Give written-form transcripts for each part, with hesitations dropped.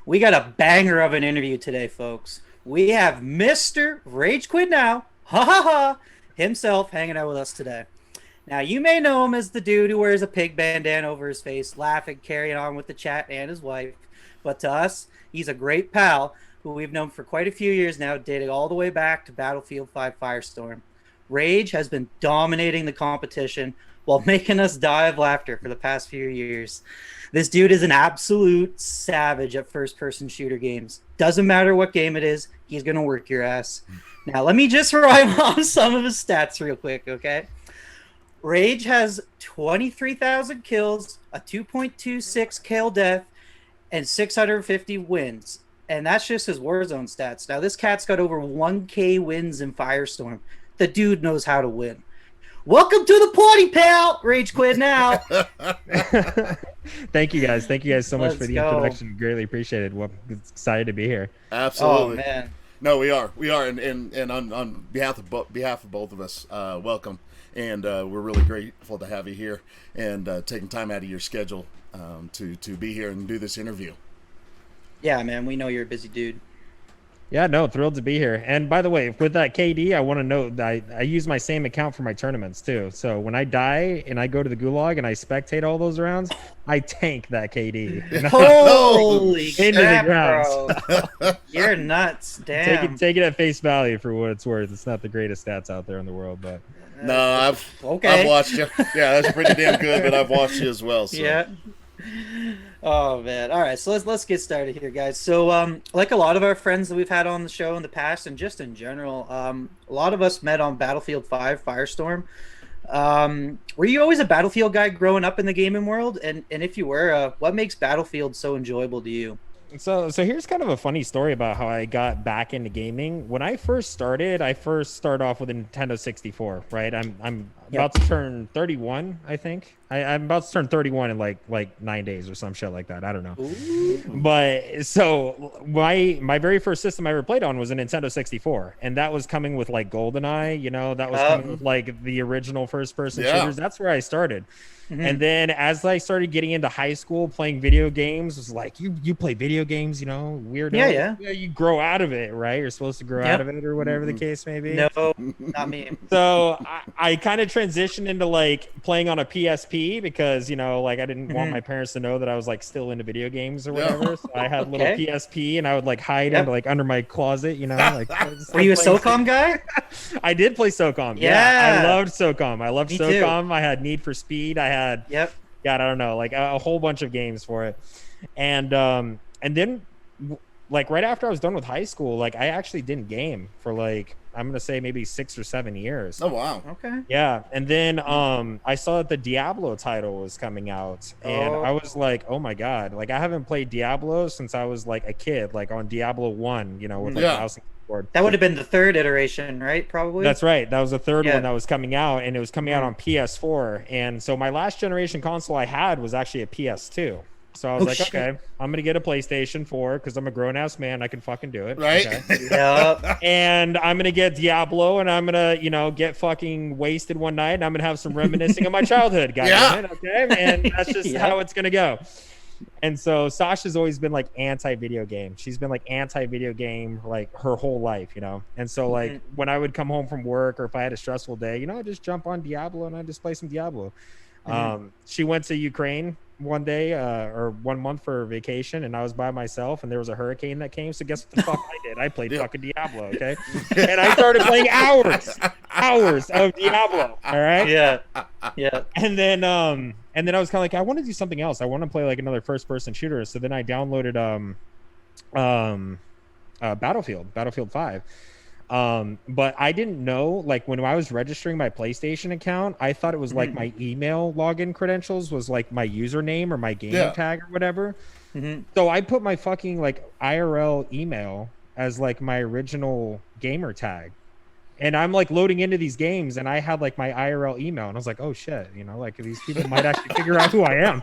We got a banger of an interview today, folks. We have Mr. Rage Quit Now, ha ha ha, himself hanging out with us today. Now, you may know him as the dude who wears a pig bandana over his face, laughing, carrying on with the chat and his wife. But to us, he's a great pal who we've known for quite a few years now, dating all the way back to Battlefield 5 Firestorm. Rage has been dominating the competition while making us die of laughter for the past few years. This dude is an absolute savage at first-person shooter games. Doesn't matter what game it is, he's going to work your ass. Now, let me just rhyme on some of his stats real quick, okay? Rage has 23,000 kills, a 2.26 kill death, and 650 wins. And that's just his Warzone stats. Now, this cat's got over 1K wins in Firestorm. The dude knows how to win. Welcome to the party, pal. Rage Quit Now. Thank you guys. Thank you guys so much for the introduction. Greatly appreciated. Well, excited to be here. Absolutely. Oh man. No, we are, and on behalf of both of us, welcome, and we're really grateful to have you here and taking time out of your schedule to be here and do this interview. Yeah, man. We know you're a busy dude. Yeah, no, thrilled to be here. And by the way, with that KD, I want to note that I use my same account for my tournaments too. So when I die and I go to the gulag and I spectate all those rounds, I tank that KD. Holy into crap, the ground. bro. You're nuts. Damn. Take it at face value for what it's worth. It's not the greatest stats out there in the world, but No, I've watched you. Yeah, that's pretty damn good, but I've watched you as well. So. Yeah. Oh man. All right, so let's get started here, guys. So like a lot of our friends that we've had on the show in the past and just in general, a lot of us met on Battlefield 5 Firestorm. Were you always a Battlefield guy growing up in the gaming world? And if you were, what makes Battlefield so enjoyable to you? So here's kind of a funny story about how I got back into gaming. When I first started off with a Nintendo 64, right? I'm about to turn 31, I think. I'm about to turn 31 in like 9 days or some shit like that. I don't know. Ooh. But so my very first system I ever played on was a Nintendo 64, and that was coming with like GoldenEye, that was coming with like the original first-person shooters. That's where I started. Mm-hmm. And then as I started getting into high school, playing video games, it was like, you play video games, weirdo. Yeah. You grow out of it, right? You're supposed to grow out of it or whatever the case may be. No, not me. So I kind of transitioned into like playing on a PSP because, like I didn't want my parents to know that I was like still into video games or whatever. So I had a little PSP and I would like hide under my closet, like. Were you a SOCOM guy? I did play SOCOM. Yeah. I loved SOCOM. I loved SOCOM. I had Need for Speed. I had God, I don't know, like a whole bunch of games for it. And then like right after I was done with high school, like I actually didn't game for like, I'm gonna say maybe 6 or 7 years. Oh wow. Okay. Yeah. And then I saw that the Diablo title was coming out and I was like, oh my God, like I haven't played Diablo since I was like a kid, like on Diablo 1, with like mouse and keyboard. That would have been the third iteration, right? Probably. That's right. That was the third one that was coming out, and it was coming out on PS4. And so my last generation console I had was actually a PS2. So I was okay, I'm gonna get a PlayStation 4 because I'm a grown ass man. I can fucking do it, right? Okay. Yeah. And I'm gonna get Diablo, and I'm gonna, get fucking wasted one night, and I'm gonna have some reminiscing of my childhood, guys. Okay, and that's just how it's gonna go. And so Sasha's always been like anti-video game. She's been like anti-video game like her whole life, And so like when I would come home from work or if I had a stressful day, I'd just jump on Diablo and I'd just play some Diablo. She went to Ukraine one day or 1 month for vacation, and I was by myself, and there was a hurricane that came. So guess what the fuck I did? I played fucking Diablo, okay? And I started playing hours of Diablo. All right. Yeah. And then I was kind of like, I want to do something else. I want to play like another first-person shooter. So then I downloaded Battlefield 5. But I didn't know, like when I was registering my PlayStation account, I thought it was like my email login credentials was like my username or my gamer tag or whatever. So I put my fucking like IRL email as like my original gamer tag. And I'm like loading into these games and I had like my IRL email and I was like, oh shit, like these people might actually figure out who I am.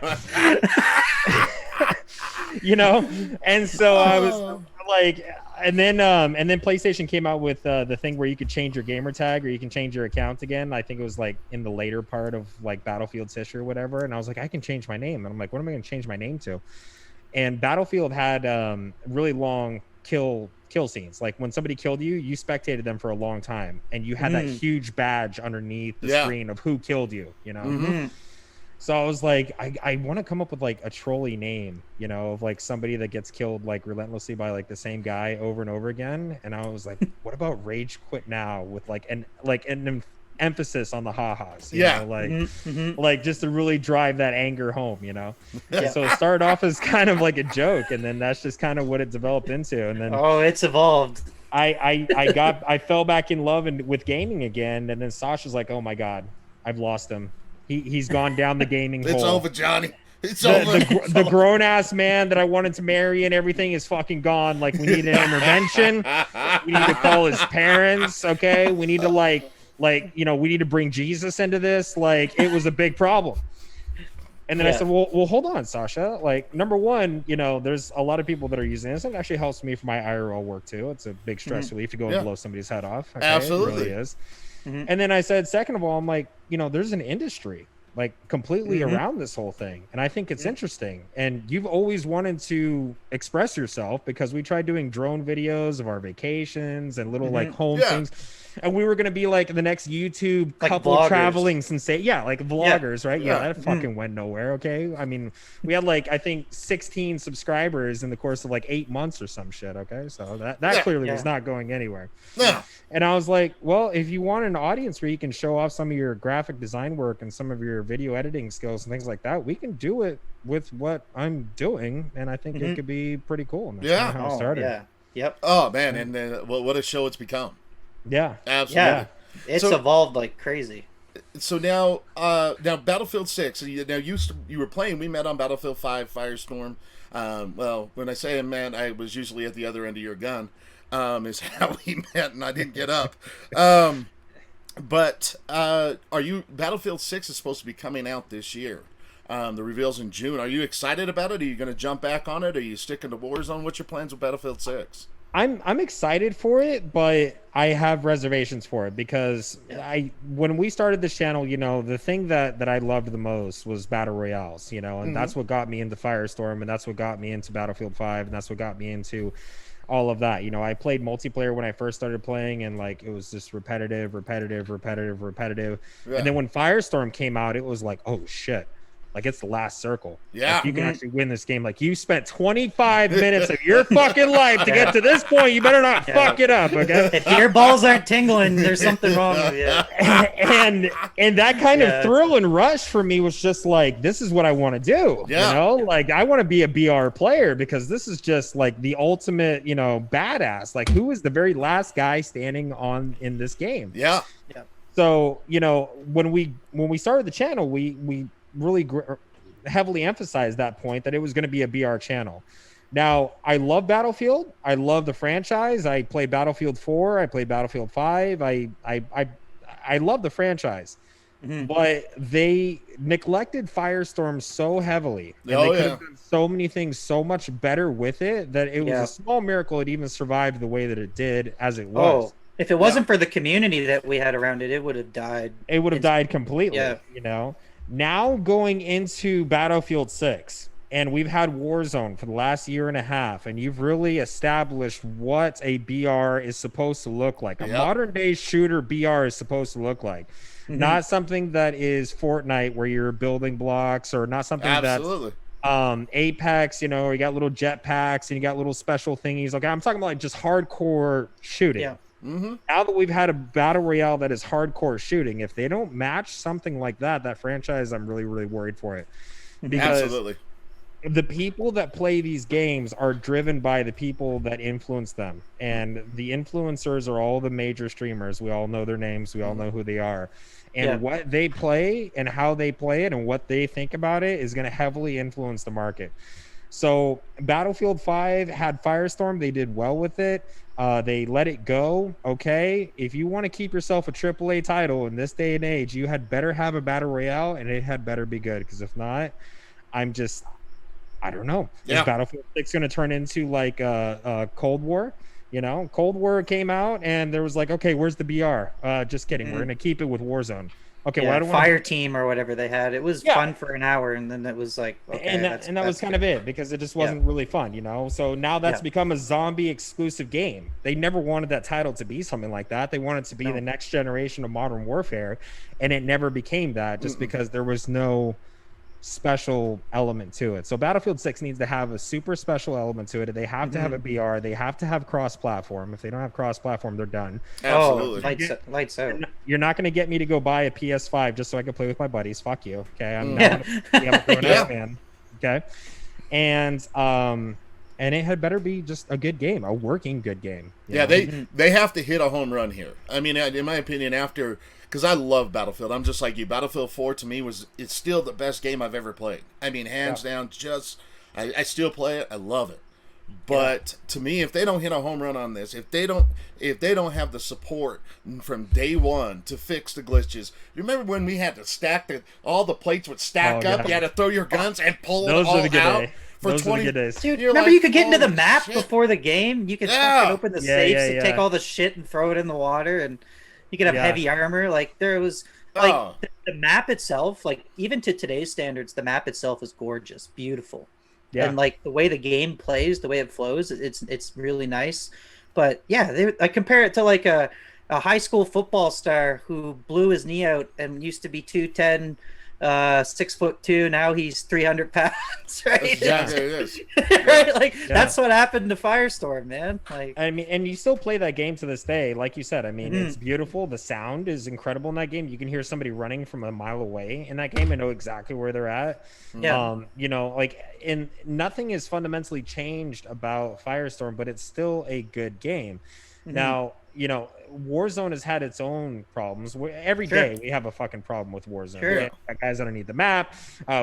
And so I was like, and then PlayStation came out with the thing where you could change your gamer tag or you can change your account again. I think it was like in the later part of like Battlefield's history or whatever. And I was like, I can change my name. And I'm like, what am I going to change my name to? And Battlefield had really long kill scenes. Like when somebody killed you, you spectated them for a long time, and you had that huge badge underneath the screen of who killed you. You know. So I was like, I want to come up with like a trolley name, you know, of like somebody that gets killed like relentlessly by like the same guy over and over again. And I was like, what about Rage Quit Now with like an emphasis on the ha-has, you know, like like just to really drive that anger home, you know. So it started off as kind of like a joke, and then that's just kind of what it developed into. And then it's evolved. I fell back in love with gaming again, and then Sasha's like, oh my god, I've lost him. He's gone down the gaming hole. It's over, Johnny. It's over. The grown ass man that I wanted to marry and everything is fucking gone. Like, we need an intervention. We need to call his parents. Okay, we need to like you know, we need to bring Jesus into this. Like, it was a big problem. And then I said, well, hold on, Sasha. Like, number one, you know, there's a lot of people that are using this. It actually helps me for my IRL work too. It's a big stress relief to go and blow somebody's head off. Okay? Absolutely, it really is. And then I said, second of all, I'm like, you know, there's an industry like completely around this whole thing, and I think it's interesting. And you've always wanted to express yourself, because we tried doing drone videos of our vacations and little like home things, and we were going to be like the next YouTube like couple vloggers. Traveling sensation. Yeah, like vloggers, right? Yeah, that fucking went nowhere. Okay, I mean, we had like, I think 16 subscribers in the course of like 8 months or some shit. Okay, so that clearly was not going anywhere. And I was like, well, if you want an audience where you can show off some of your graphic design work and some of your video editing skills and things like that, we can do it with what I'm doing, and I think it could be pretty cool. And that's kinda how it started. Oh man, and what a show it's become. Yeah, absolutely. It's evolved like crazy. So now Battlefield 6. Now you were playing. We met on Battlefield 5 Firestorm. Well, when I say I met, I was usually at the other end of your gun. Is how we met, and I didn't get up. But are you? Battlefield 6 is supposed to be coming out this year. The reveal's in June. Are you excited about it? Are you going to jump back on it? Are you sticking to Warzone? What's your plans with Battlefield 6? I'm excited for it, but I have reservations for it, because when we started this channel, you know, the thing that I loved the most was battle royales, you know, and that's what got me into Firestorm, and that's what got me into Battlefield 5, and that's what got me into all of that. You know, I played multiplayer when I first started playing, and like it was just repetitive. And then when Firestorm came out, it was like, oh shit, like it's the last circle. Like, you can actually win this game. Like, you spent 25 minutes of your fucking life to get to this point. You better not fuck it up, okay? If your balls aren't tingling, there's something wrong with you. And that kind of thrill and rush for me was just like, this is what I want to do. You know, like I want to be a BR player, because this is just like the ultimate, you know, badass. Like, who is the very last guy standing in this game? So, you know, when we started the channel, we really heavily emphasized that point, that it was going to be a BR channel. Now, I love Battlefield. I love the franchise. I play Battlefield 4. I play Battlefield 5. I love the franchise. But they neglected Firestorm so heavily. And they could have done so many things so much better with it, that it was a small miracle it even survived the way that it did, as it was. If it wasn't for the community that we had around it, it would have died. It would have died completely, you know? Now going into Battlefield 6, and we've had Warzone for the last year and a half, and you've really established what a BR is supposed to look like. A modern day shooter BR is supposed to look like. Not something that is Fortnite where you're building blocks, or not something that's Apex, you know, where you got little jetpacks and you got little special thingies. Okay, I'm talking about like just hardcore shooting. Now that we've had a battle royale that is hardcore shooting, if they don't match something like that franchise, I'm really, really worried for it. Because the people that play these games are driven by the people that influence them. And the influencers are all the major streamers. We all know their names. We all know who they are. And what they play and how they play it and what they think about it is going to heavily influence the market. So Battlefield 5 had Firestorm. They did well with it. They let it go. Okay, if you want to keep yourself a AAA title in this day and age, you had better have a battle royale, and it had better be good. Because if not, I don't know. Is Battlefield 6 going to turn into like a Cold War? You know, Cold War came out, and there was like, okay, where's the BR? Just kidding. We're going to keep it with Warzone. Okay, yeah, well, I don't fire team or whatever they had. It was fun for an hour, and then it was like, okay, and that was kind of it, because it just wasn't really fun, you know. So now that's become a zombie exclusive game. They never wanted that title to be something like that. They wanted it to be the next generation of Modern Warfare, and it never became that, just because there was no special element to it. So Battlefield 6 needs to have a super special element to it. They have to have a BR. They have to have cross-platform. If they don't have cross-platform, they're done. Absolutely. Oh, lights out. You're not going to get me to go buy a PS5 just so I can play with my buddies. Fuck you. Okay, I'm not a grown-ass man. Okay, and it had better be just a good game, a working good game. Yeah, they have to hit a home run here. I mean, in my opinion, because I love Battlefield. I'm just like you. Battlefield 4 to me it's still the best game I've ever played. I mean, hands down. I still play it. I love it. But to me, if they don't hit a home run on this, if they don't have the support from day one to fix the glitches, you remember when we had to stack all the plates would stack up? You had to throw your guns and pull it all out. For 20 days. Dude, remember you could get into the map before the game? You could fucking open the safes and take all the shit and throw it in the water, and you could have heavy armor. Like, there was, like, the map itself, like, even to today's standards, the map itself is gorgeous, beautiful. Yeah. And, like, the way the game plays, the way it flows, it's really nice. But, yeah, I compare it to, like, a high school football star who blew his knee out and used to be 210, 6'2". Now he's 300 pounds, right? Yeah, there it is. Right, like that's what happened to Firestorm, man. Like, I mean, and you still play that game to this day, like you said. I mean, it's beautiful. The sound is incredible in that game. You can hear somebody running from a mile away in that game and know exactly where they're at. Yeah. You know, like, and nothing is fundamentally changed about Firestorm, but it's still a good game. Now, you know, Warzone has had its own problems. Every day we have a fucking problem with Warzone. We got guys underneath the map.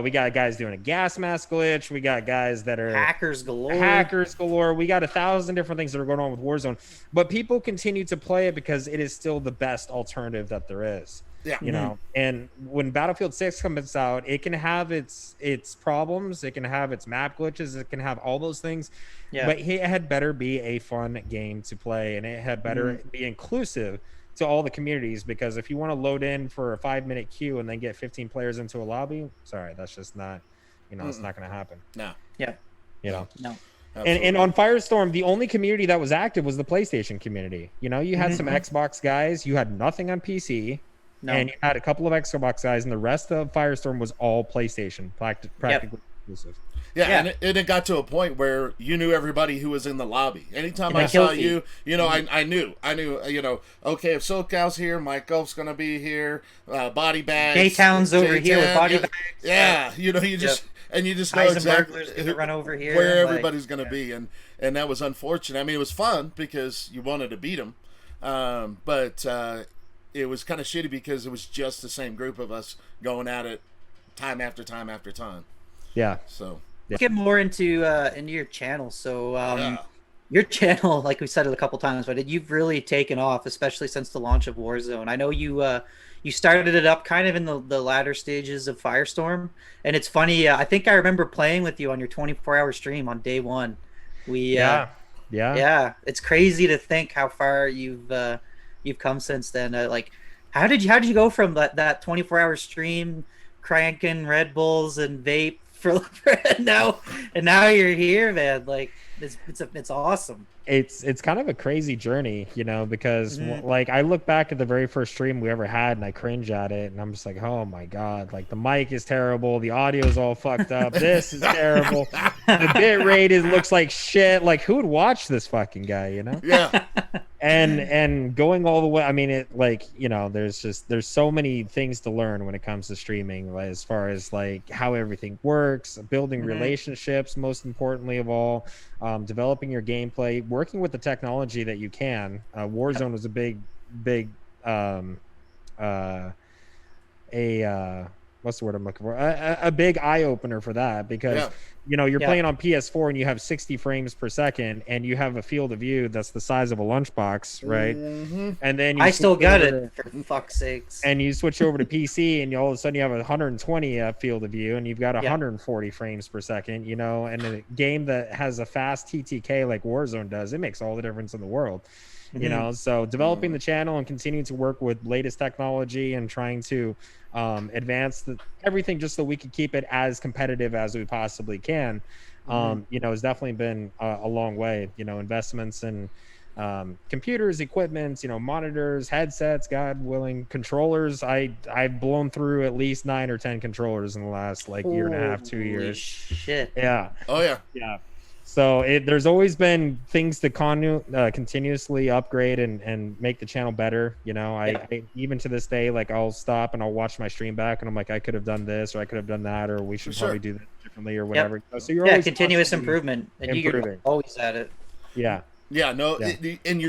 We got guys doing a gas mask glitch. We got guys that are hackers galore. We got 1,000 different things that are going on with Warzone. But people continue to play it because it is still the best alternative that there is. Yeah. You know, and when Battlefield 6 comes out, it can have its problems, it can have its map glitches, it can have all those things. Yeah. But it had better be a fun game to play, and it had better be inclusive to all the communities, because if you want to load in for a 5-minute queue and then get 15 players into a lobby, sorry, that's just not, you know, it's not going to happen. No. Yeah. You know. No. And on Firestorm, the only community that was active was the PlayStation community. You know, you had some Xbox guys, you had nothing on PC. No. And you had a couple of Xbox guys, and the rest of Firestorm was all PlayStation, practically exclusive. Yeah. And it got to a point where you knew everybody who was in the lobby. Anytime I saw you, you know, I knew, you know, okay, if SoCal's here, Mike Gulf's going to be here, Body Bags. J-Town's over here with Body Bags. Yeah, you know, you just, and you just know exactly run over here where everybody's going to be. And that was unfortunate. I mean, it was fun because you wanted to beat them. But it was kind of shitty because it was just the same group of us going at it time after time after time. Yeah. So let's get more into your channel. So your channel, like we said it a couple times, but you've really taken off, especially since the launch of Warzone. I know you started it up kind of in the latter stages of Firestorm, and it's funny. I think I remember playing with you on your 24-hour stream on day one. It's crazy to think how far you've come since then. Like, how did you go from that 24-hour stream, cranking Red Bulls and vape for now you're here, man? Like, it's awesome. It's kind of a crazy journey, you know, because like I look back at the very first stream we ever had and I cringe at it, and I'm just like, oh my god, like the mic is terrible, the audio is all fucked up, this is terrible, the bit rate looks like shit. Like, who would watch this fucking guy, you know? Yeah. And going all the way, I mean, it, like, you know, there's so many things to learn when it comes to streaming, as far as like how everything works, building relationships, most importantly of all, developing your gameplay, working with the technology that you can. Warzone was a big what's the word I'm looking for? A big eye opener for that, because you're playing on PS4 and you have 60 frames per second and you have a field of view that's the size of a lunchbox, right? And then I still got it, for fuck's sakes. And you switch over to PC and all of a sudden you have a 120 field of view and you've got 140 frames per second, and a game that has a fast TTK like Warzone does, it makes all the difference in the world. So developing the channel and continuing to work with latest technology and trying to advance everything just so we can keep it as competitive as we possibly can, has definitely been a long way. Investments in computers, equipment, monitors, headsets, God willing, controllers. I've blown through at least 9 or 10 controllers in the last year and a half, 2 years. Shit. Yeah. Oh yeah. Yeah. So there's always been things to continuously upgrade and make the channel better. I even to this day, I'll stop and I'll watch my stream back and I'm like, I could have done this or I could have done that, or we should probably do this differently or whatever. So you're always continuous improvement, and you're always at it. Yeah. No. Yeah. And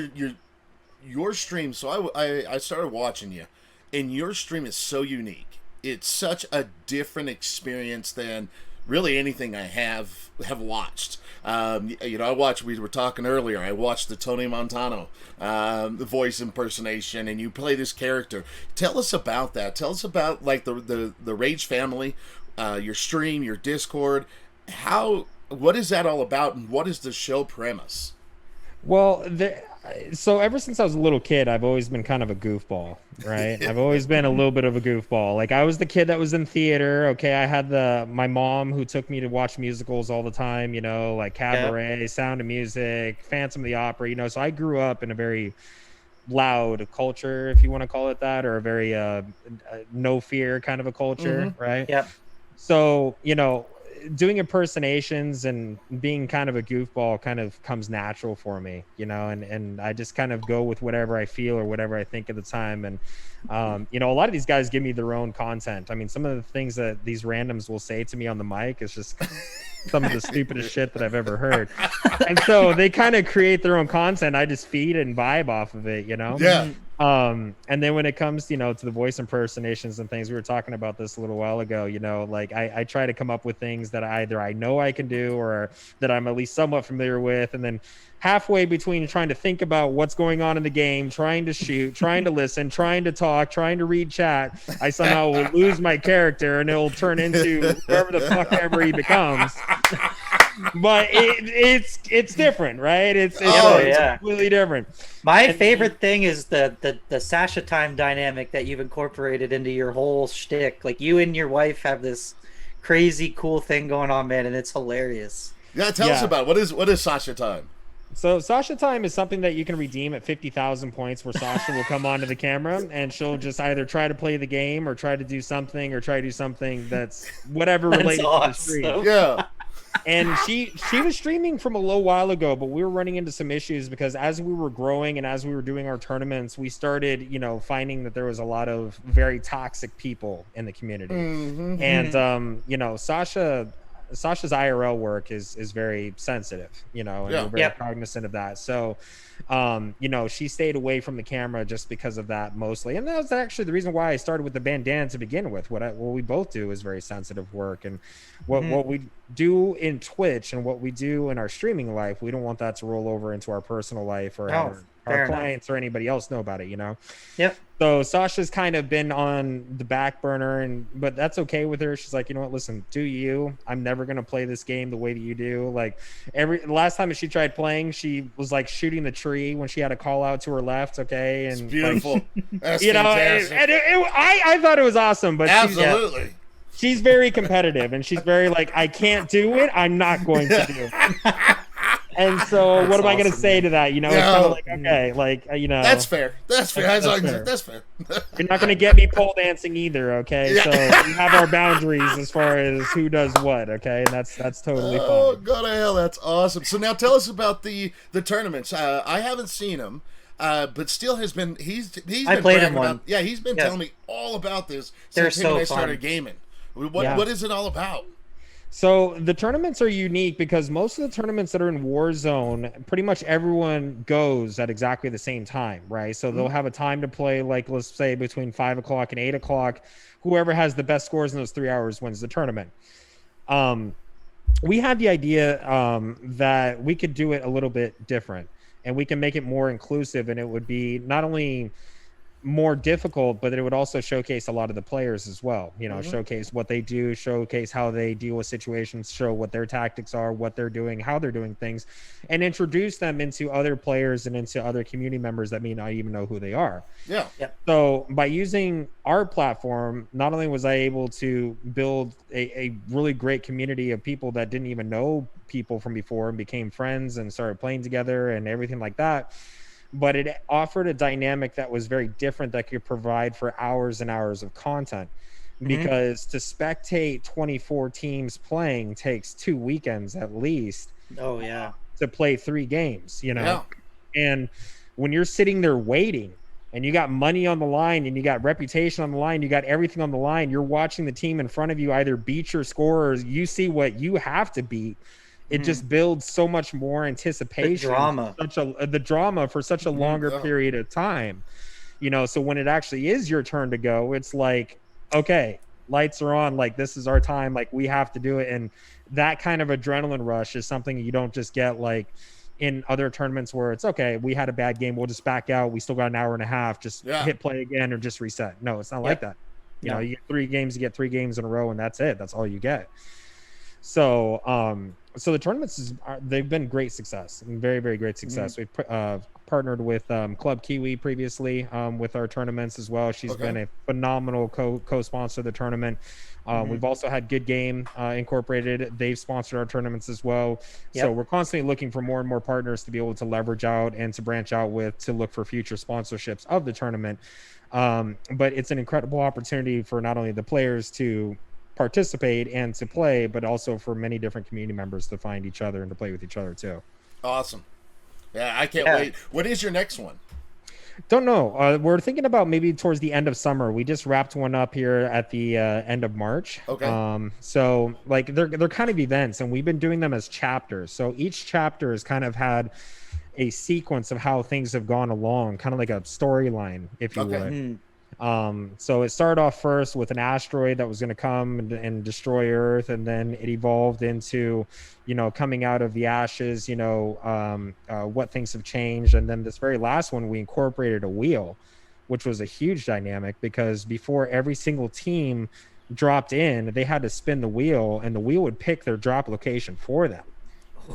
your stream. So I started watching you, and your stream is so unique. It's such a different experience than really anything I have watched. I watched, we were talking earlier, I watched the Tony Montano the voice impersonation, and you play this character. Tell us about that. Tell us about the Rage family, your stream, your Discord. What is that all about, and what is the show premise? Well, so ever since I was a little kid, I've always been kind of a goofball, right? I've always been a little bit of a goofball. I was the kid that was in theater. Okay, I had my mom who took me to watch musicals all the time, like Cabaret, Sound of Music, Phantom of the Opera, so I grew up in a very loud culture, if you want to call it that, or a very no fear kind of a culture, right? Yep. So, doing impersonations and being kind of a goofball kind of comes natural for me, and I just kind of go with whatever I feel or whatever I think at the time. And, a lot of these guys give me their own content. I mean, some of the things that these randoms will say to me on the mic is just some of the stupidest shit that I've ever heard. And so they kind of create their own content. I just feed and vibe off of it, Yeah. And then when it comes, to the voice impersonations and things, we were talking about this a little while ago, I try to come up with things that either I know I can do or that I'm at least somewhat familiar with. And then halfway between trying to think about what's going on in the game, trying to shoot, trying to listen, trying to talk, trying to read chat, I somehow will lose my character and it'll turn into whoever the fuck ever he becomes. But it's different, right? It's completely different. My favorite thing is the Sasha time dynamic that you've incorporated into your whole shtick. You and your wife have this crazy cool thing going on, man, and it's hilarious. Yeah, tell us about it. What is Sasha time? So Sasha time is something that you can redeem at 50,000 points, where Sasha will come onto the camera and she'll just either try to play the game or try to do something that's whatever related to the stream. Yeah. And she was streaming from a little while ago, but we were running into some issues because as we were growing and as we were doing our tournaments, we started, finding that there was a lot of very toxic people in the community. And Sasha's IRL work is very sensitive, and we're very cognizant of that. So, she stayed away from the camera just because of that mostly. And that was actually the reason why I started with the bandana to begin with. What we both do is very sensitive work, and what we do in Twitch and what we do in our streaming life, we don't want that to roll over into our personal life or our clients or anybody else know about it, Yep. So Sasha's kind of been on the back burner, but that's okay with her. She's like, you know what, listen, do you. I'm never gonna play this game the way that you do. Last time she tried playing, she was shooting the tree when she had a call out to her left. Okay, and it's beautiful. That's fantastic. I thought it was awesome, but absolutely. She's very competitive, and she's very I can't do it. I'm not going to do it. And so, what am I going to say to that? It's kind of okay, That's fair. That's fair. That's fair. You're not going to get me pole dancing either, okay? Yeah. So we have our boundaries as far as who does what, okay? And that's totally fine. Oh, God of hell, that's awesome. So now tell us about the tournaments. I haven't seen them, but still he's been played him one. He's been telling me all about this They're since him and I fun. started gaming. What is it all about? So the tournaments are unique because most of the tournaments that are in Warzone, pretty much everyone goes at exactly the same time, right? So they'll have a time to play, like let's say between 5 o'clock and 8 o'clock. Whoever has the best scores in those 3 hours wins the tournament. We had the idea that we could do it a little bit different, and we can make it more inclusive, and it would be not only more difficult, but it would also showcase a lot of the players as well, showcase what they do, showcase how they deal with situations, show what their tactics are, what they're doing, how they're doing things, and introduce them into other players and into other community members that may not even know who they are. Yeah. So by using our platform, not only was I able to build a really great community of people that didn't even know people from before and became friends and started playing together and everything like that, but it offered a dynamic that was very different that could provide for hours and hours of content. Because to spectate 24 teams playing takes 2 weekends at least. Oh yeah. To play 3 games, And when you're sitting there waiting and you got money on the line and you got reputation on the line, you got everything on the line, you're watching the team in front of you either beat your score or you see what you have to beat. It just builds so much more anticipation, the drama for such a longer period of time, so when it actually is your turn to go, it's like, okay, lights are on, like this is our time, like we have to do it. And that kind of adrenaline rush is something you don't just get like in other tournaments where it's okay, we had a bad game, we'll just back out, we still got an hour and a half, just hit play again or just reset. No, it's not like that. You know, you get 3 games, you get 3 games in a row, and that's it. That's all you get. So the tournaments they've been great success, and very, very great success. We've partnered with Club Kiwi previously with our tournaments as well. She's been a phenomenal co-sponsor of the tournament. We've also had Good Game Incorporated. They've sponsored our tournaments as well. So we're constantly looking for more and more partners to be able to leverage out and to branch out with, to look for future sponsorships of the tournament. But it's an incredible opportunity for not only the players to participate and to play, but also for many different community members to find each other and to play with each other too. Awesome. Yeah, I can't wait. What is your next one? Don't know. We're thinking about maybe towards the end of summer. We just wrapped one up here at the end of March. Okay. So like they're kind of events, and we've been doing them as chapters. So each chapter has kind of had a sequence of how things have gone along, kind of like a storyline, if you would. So it started off first with an asteroid that was going to come and destroy Earth, and then it evolved into, coming out of the ashes, what things have changed. And then this very last one, we incorporated a wheel, which was a huge dynamic, because before every single team dropped in, they had to spin the wheel, and the wheel would pick their drop location for them.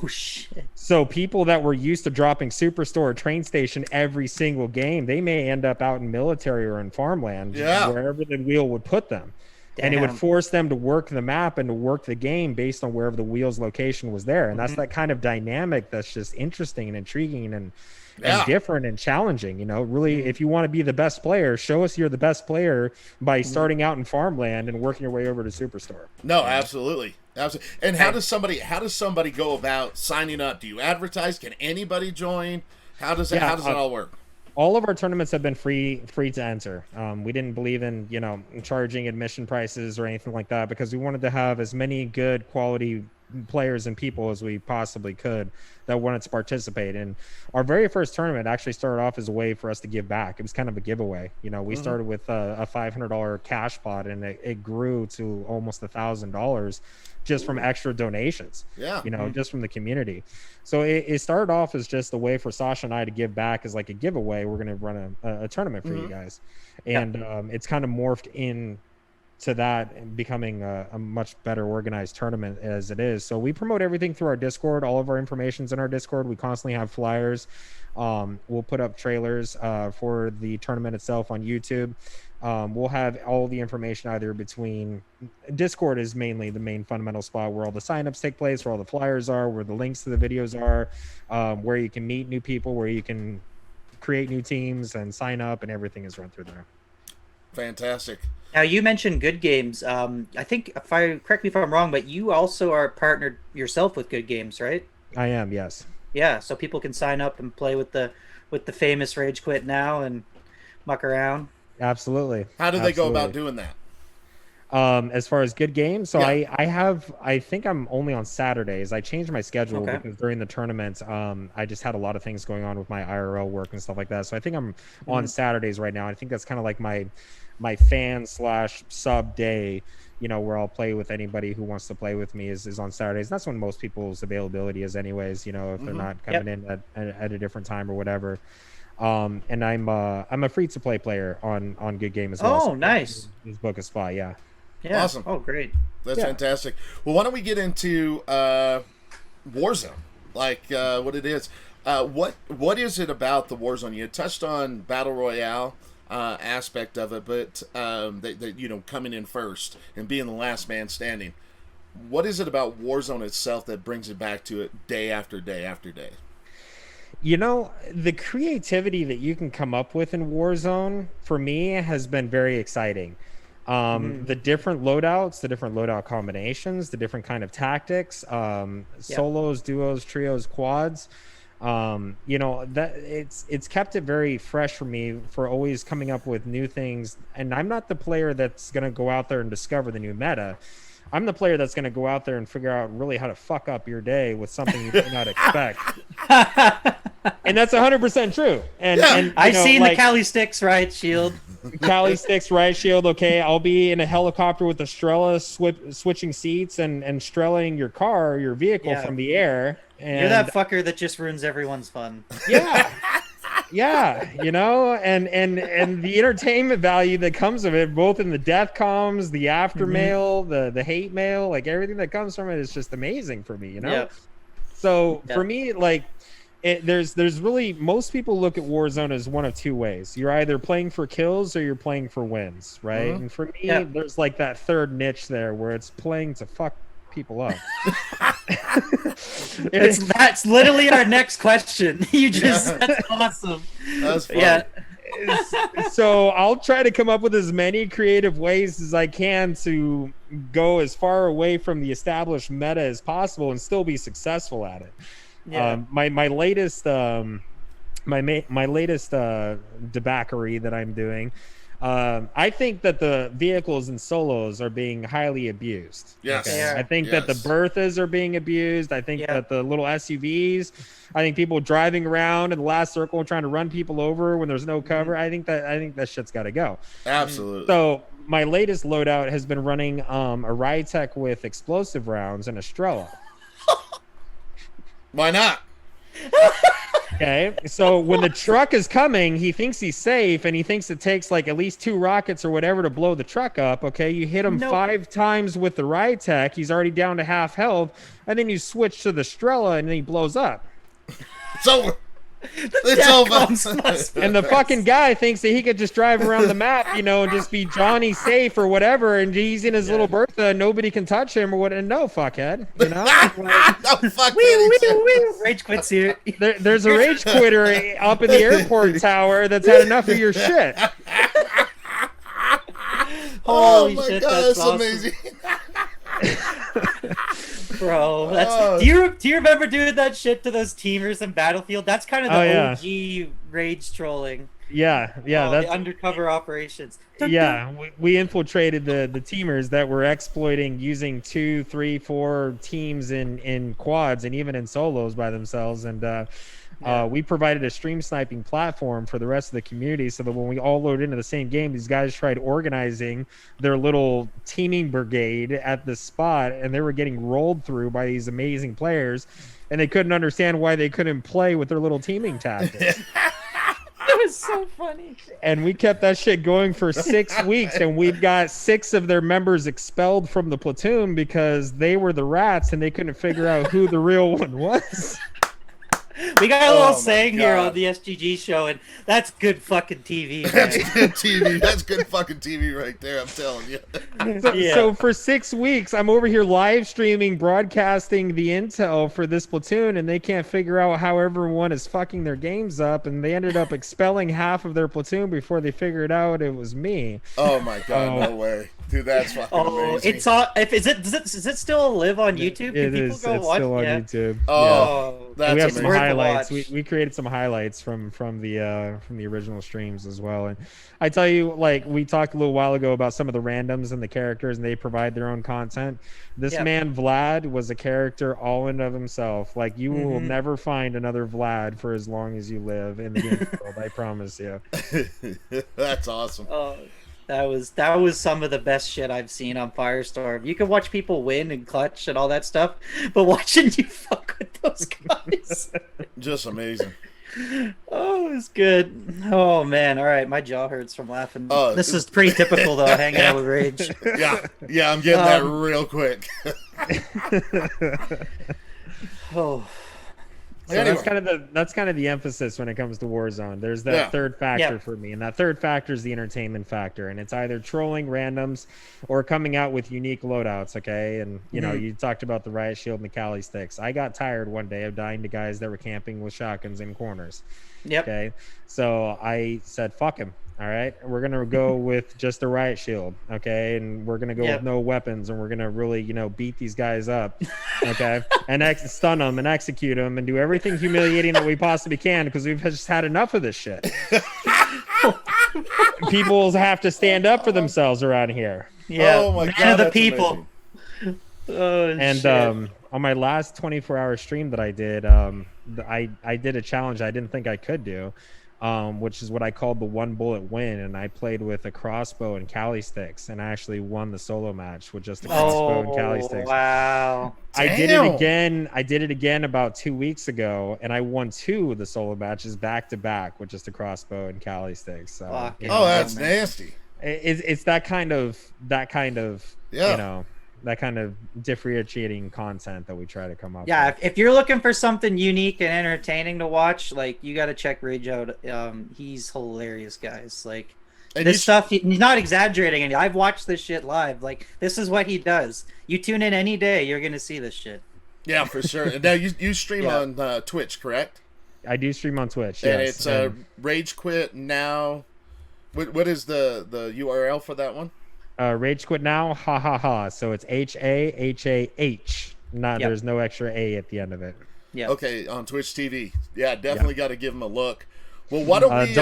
Oh shit. So people that were used to dropping Superstore or train station every single game, they may end up out in military or in farmland, wherever the wheel would put them. And it would force them to work the map and to work the game based on wherever the wheel's location was there. And that's that kind of dynamic that's just interesting and intriguing and different and challenging. Really, if you want to be the best player, show us you're the best player by starting out in farmland and working your way over to Superstore. No, absolutely. Absolutely. And how does somebody go about signing up? Do you advertise? Can anybody join? How does it all work? All of our tournaments have been free to enter. We didn't believe in, charging admission prices or anything like that, because we wanted to have as many good quality players and people as we possibly could that wanted to participate. And our very first tournament actually started off as a way for us to give back. It was kind of a giveaway. We started with a $500 cash pot, and it grew to almost $1,000 just from extra donations, just from the community. So it started off as just a way for Sasha and I to give back as like a giveaway. We're going to run a tournament for you guys. And it's kind of morphed in to that and becoming a much better organized tournament as it is. So we promote everything through our Discord. All of our information's in our Discord. We constantly have flyers. We'll put up trailers for the tournament itself on YouTube. We'll have all the information either between Discord is mainly the main fundamental spot where all the signups take place, where all the flyers are, where the links to the videos are, where you can meet new people, where you can create new teams and sign up, and everything is run through there. Fantastic. Now, you mentioned Good Games. I think, correct me if I'm wrong, but you also are partnered yourself with Good Games, right? I am, yes. Yeah, so people can sign up and play with the famous Rage Quit Now and muck around. Absolutely. How do they go about doing that? as far as good games. So Yeah. I think I'm only on Saturdays. I changed my schedule Okay. because during the tournament, I just had a lot of things going on with my IRL work and stuff like that. So I think I'm on Saturdays right now. I think that's kind of like my fan slash sub day, where I'll play with anybody who wants to play with me is on Saturdays. And that's when most people's availability is anyways, if they're not coming in at a different time or whatever. And I'm a free to play player on Good Game as well. Oh, So nice. His book a spot, yeah. Yeah. Awesome. Oh, great. That's fantastic. Well, why don't we get into Warzone, like what it is? What is it about the Warzone? You touched on Battle Royale aspect of it, but coming in first and being the last man standing. What is it about Warzone itself that brings it back to it day after day after day? The creativity that you can come up with in Warzone for me has been very exciting. The different loadouts, the different loadout combinations, the different kind of tactics, solos, duos, trios, quads. That it's kept it very fresh for me for always coming up with new things. And I'm not the player that's going to go out there and discover the new meta. I'm the player that's going to go out there and figure out really how to fuck up your day with something you may not expect. And that's 100% true. And I've seen the Cali Sticks riot shield. Cali Sticks riot shield. Okay, I'll be in a helicopter with Estrella switching seats and Estrellaing your car, your vehicle from the air. And you're that fucker that just ruins everyone's fun. Yeah. Yeah, and the entertainment value that comes of it, both in the death comms, the after mail, the hate mail, like everything that comes from it is just amazing for me, So for me, like, there's really, most people look at Warzone as one of two ways. You're either playing for kills or you're playing for wins, right? And for me, there's like that third niche there where it's playing to fuck people up. That's literally our next question. That's awesome. That's funny. Yeah. So I'll try to come up with as many creative ways as I can to go as far away from the established meta as possible and still be successful at it. Yeah. My latest my latest debauchery that I'm doing, I think that the vehicles and solos are being highly abused. Yes. Okay? I think that the Berthas are being abused. I think that the little SUVs, I think people driving around in the last circle and trying to run people over when there's no cover. I think that shit's got to go. Absolutely. So my latest loadout has been running a Rytech with explosive rounds and Estrella. Why not? Okay, so when the truck is coming, he thinks he's safe, and he thinks it takes like at least 2 rockets or whatever to blow the truck up. Okay, you hit him 5 times with the Rytech, he's already down to half health, and then you switch to the Strela, and then he blows up. It's over. It's over. And the fucking guy thinks that he could just drive around the map, and just be Johnny safe or whatever, and he's in his little Bertha, and nobody can touch him or what. And no, fuckhead, No, fuck Rage quits here. There's a rage quitter up in the airport tower that's had enough of your shit. Oh Holy my shit, god, that's awesome. amazing. Bro, do you remember doing that shit to those teamers in Battlefield? That's kind of the OG rage trolling. Yeah, that's the undercover operations. Yeah, we infiltrated the teamers that were exploiting using 2, 3, 4 teams in quads and even in solos by themselves, and we provided a stream sniping platform for the rest of the community so that when we all load into the same game, these guys tried organizing their little teaming brigade at the spot, and they were getting rolled through by these amazing players, and they couldn't understand why they couldn't play with their little teaming tactics. That was so funny. And we kept that shit going for 6 weeks, and we've got 6 of their members expelled from the platoon because they were the rats and they couldn't figure out who the real one was. We got a little saying here on the SGG show, and that's good fucking TV. Man. That's good TV. That's good fucking TV right there, I'm telling you. So for 6 weeks, I'm over here live streaming, broadcasting the intel for this platoon, and they can't figure out how everyone is fucking their games up, and they ended up expelling half of their platoon before they figured out it was me. Oh my god, no way. Dude, that's fucking Oh, amazing. it's all. If does it still live on YouTube? Can people It's go watch? still on Yeah. YouTube. Oh, And we that's have some amazing. worth a highlights. watch. We created some highlights from the original streams as well. And I tell you, like we talked a little while ago about some of the randoms and the characters, and they provide their own content. This Yep. man Vlad was a character all in of himself. Like you will never find another Vlad for as long as you live in the game world. I promise you. That's awesome. Oh, that was some of the best shit I've seen on Firestorm. You can watch people win and clutch and all that stuff, but watching you fuck with those guys. Just amazing. Oh, it's good. Oh man, all right, my jaw hurts from laughing. Oh, This is pretty typical though, hanging out with Rage. Yeah, I'm getting that real quick. Oh, So Anyway. that's kind of the emphasis when it comes to Warzone. There's that third factor for me, and that third factor is the entertainment factor, and it's either trolling randoms or coming out with unique loadouts. Okay, and you know you talked about the riot shield and the Cali sticks. I got tired one day of dying to guys that were camping with shotguns in corners. yep. Okay, so I said, "Fuck him." All right, we're gonna go with just a riot shield, okay, and we're gonna go with no weapons, and we're gonna really, beat these guys up, okay, and stun them and execute them and do everything humiliating that we possibly can because we've just had enough of this shit. People have to stand up for themselves around here. Yeah. Oh my Man God, of the that's people. amazing. Oh, And shit. on my last 24-hour stream that I did, I did a challenge I didn't think I could do. Which is what I called the one bullet win, and I played with a crossbow and Cali sticks, and I actually won the solo match with just a crossbow and Cali sticks. Wow. I did it again. I did it again about 2 weeks ago, and I won 2 of the solo matches back to back with just a crossbow and Cali sticks. So, Fuck. you know, Oh, that's nasty. it's that kind of that kind of differentiating content that we try to come up Yeah, with. if you're looking for something unique and entertaining to watch, like you got to check Rage out. He's hilarious, guys. Like And this stuff, he's not exaggerating. And I've watched this shit live. Like this is what he does. You tune in any day, you're gonna see this shit. Yeah, for sure. Now you stream on Twitch, correct? I do stream on Twitch. And Yes. it's Rage Quit Now. What is the URL for that one? Rage Quit Now, ha ha ha. So it's HAHAH. There's no extra A at the end of it. Yeah. Okay, on Twitch TV. Yeah, definitely got to give him a look. Well, why don't we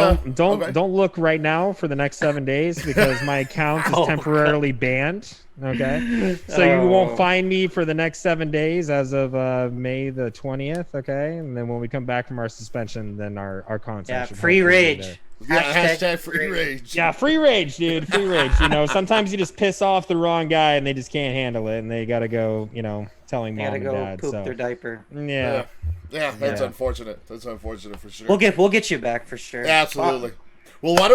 don't look right now for the next 7 days because my account is temporarily banned. Okay, so you won't find me for the next 7 days as of May the 20th. Okay, and then when we come back from our suspension, then our content. Yeah. should Free hopefully be Rage. there. Yeah, hashtag free rage. Yeah, free rage, dude. Free rage. Sometimes you just piss off the wrong guy and they just can't handle it, and they gotta go, telling They mom gotta and go dad. poop So their diaper. yeah. Yeah, that's Yeah. unfortunate. That's unfortunate for sure. We'll get you back for sure. Absolutely. Well, why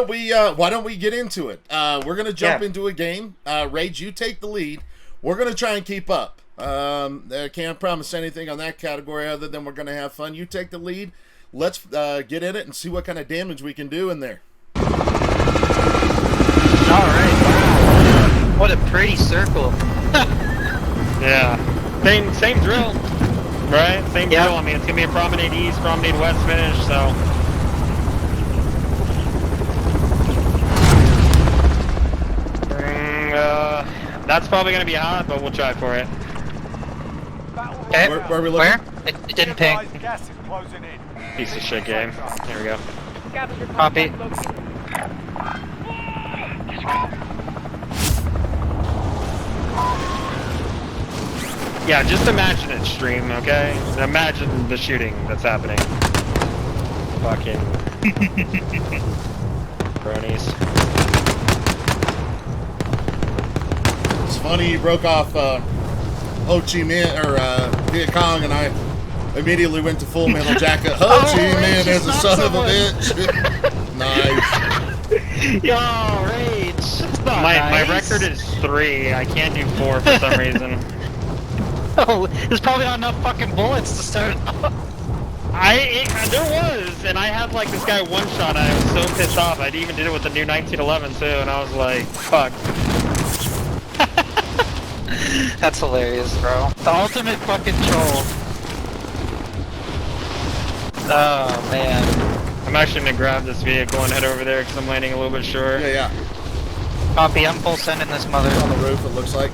don't we get into it? We're gonna jump into a game. Rage, you take the lead. We're gonna try and keep up. I can't promise anything on that category other than we're gonna have fun. You take the lead. Let's get in it and see what kind of damage we can do in there. All right. Wow. What a pretty circle. Yeah. Same drill. Right? Same drill. I mean, it's gonna be a promenade east, promenade west finish, so. That's probably gonna be hot, but we'll try for it. Okay. Where are we looking? Where? It didn't ping. Piece of shit game. Here we go. Copy. Yeah, just imagine it, stream, okay? Imagine the shooting that's happening. Fucking bronies. It's funny you broke off Ho Chi Minh or Viet Cong, and I immediately went to Full Metal Jacket. Ho Chi Minh is a son of a bitch. Nice. Yo, Rage. My record is 3. I can't do 4 for some reason. Oh, there's probably not enough fucking bullets to start. There was, and I had like this guy one shot, and I was so pissed off. I even did it with the new 1911 too, and I was like, fuck. That's hilarious, bro. The ultimate fucking troll. Oh, man. I'm actually gonna grab this vehicle and head over there because I'm landing a little bit short. Yeah. Copy, I'm full sending this mother. On the roof, it looks like.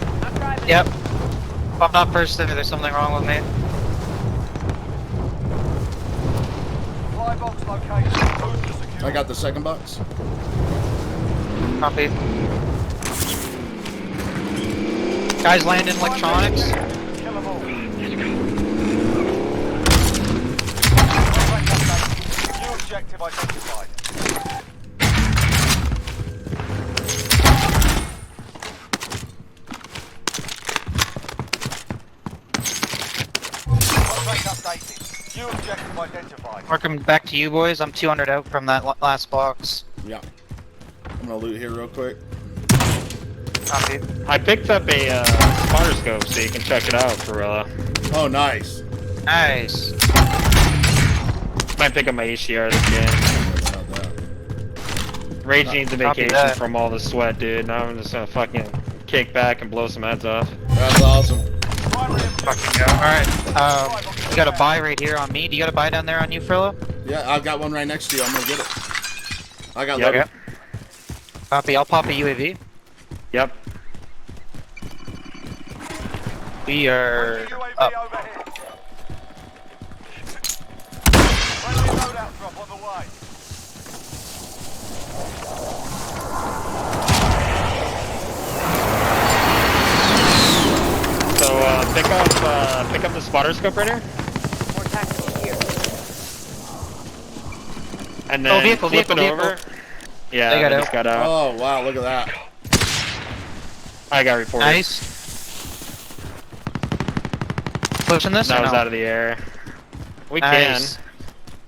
Yep. If I'm not first there, there's something wrong with me. I got the second box. Copy. Guys land in electronics. New objective identified. Contract updated. New objective identified. Working back to you boys. I'm 200 out from that last box. Yeah. I'm gonna loot here real quick. Copy. I picked up a spotter scope so you can check it out, Gorilla. Oh, nice. Nice. Might pick up my HDR this game. That's not that. Rage needs a Copy vacation that. from all the sweat, dude. Now I'm just gonna fucking kick back and blow some heads off. That's awesome. Fucking go. Alright. You got a buy right here on me. Do you got a buy down there on you, Frillo? Yeah, I've got one right next to you. I'm gonna get it. I got Yep. loaded. Copy. I'll pop a UAV. Yep. We are UAV up. overhead. Friendly loadout drop on the way. So pick up the spotter scope right here. More tactical here. And then vehicle, flip vehicle, it over. vehicle. Yeah, They got I out. just got out. Oh, wow, look at that. I got reported. Nice. Pushing this That or was no? out of the air. We Nice.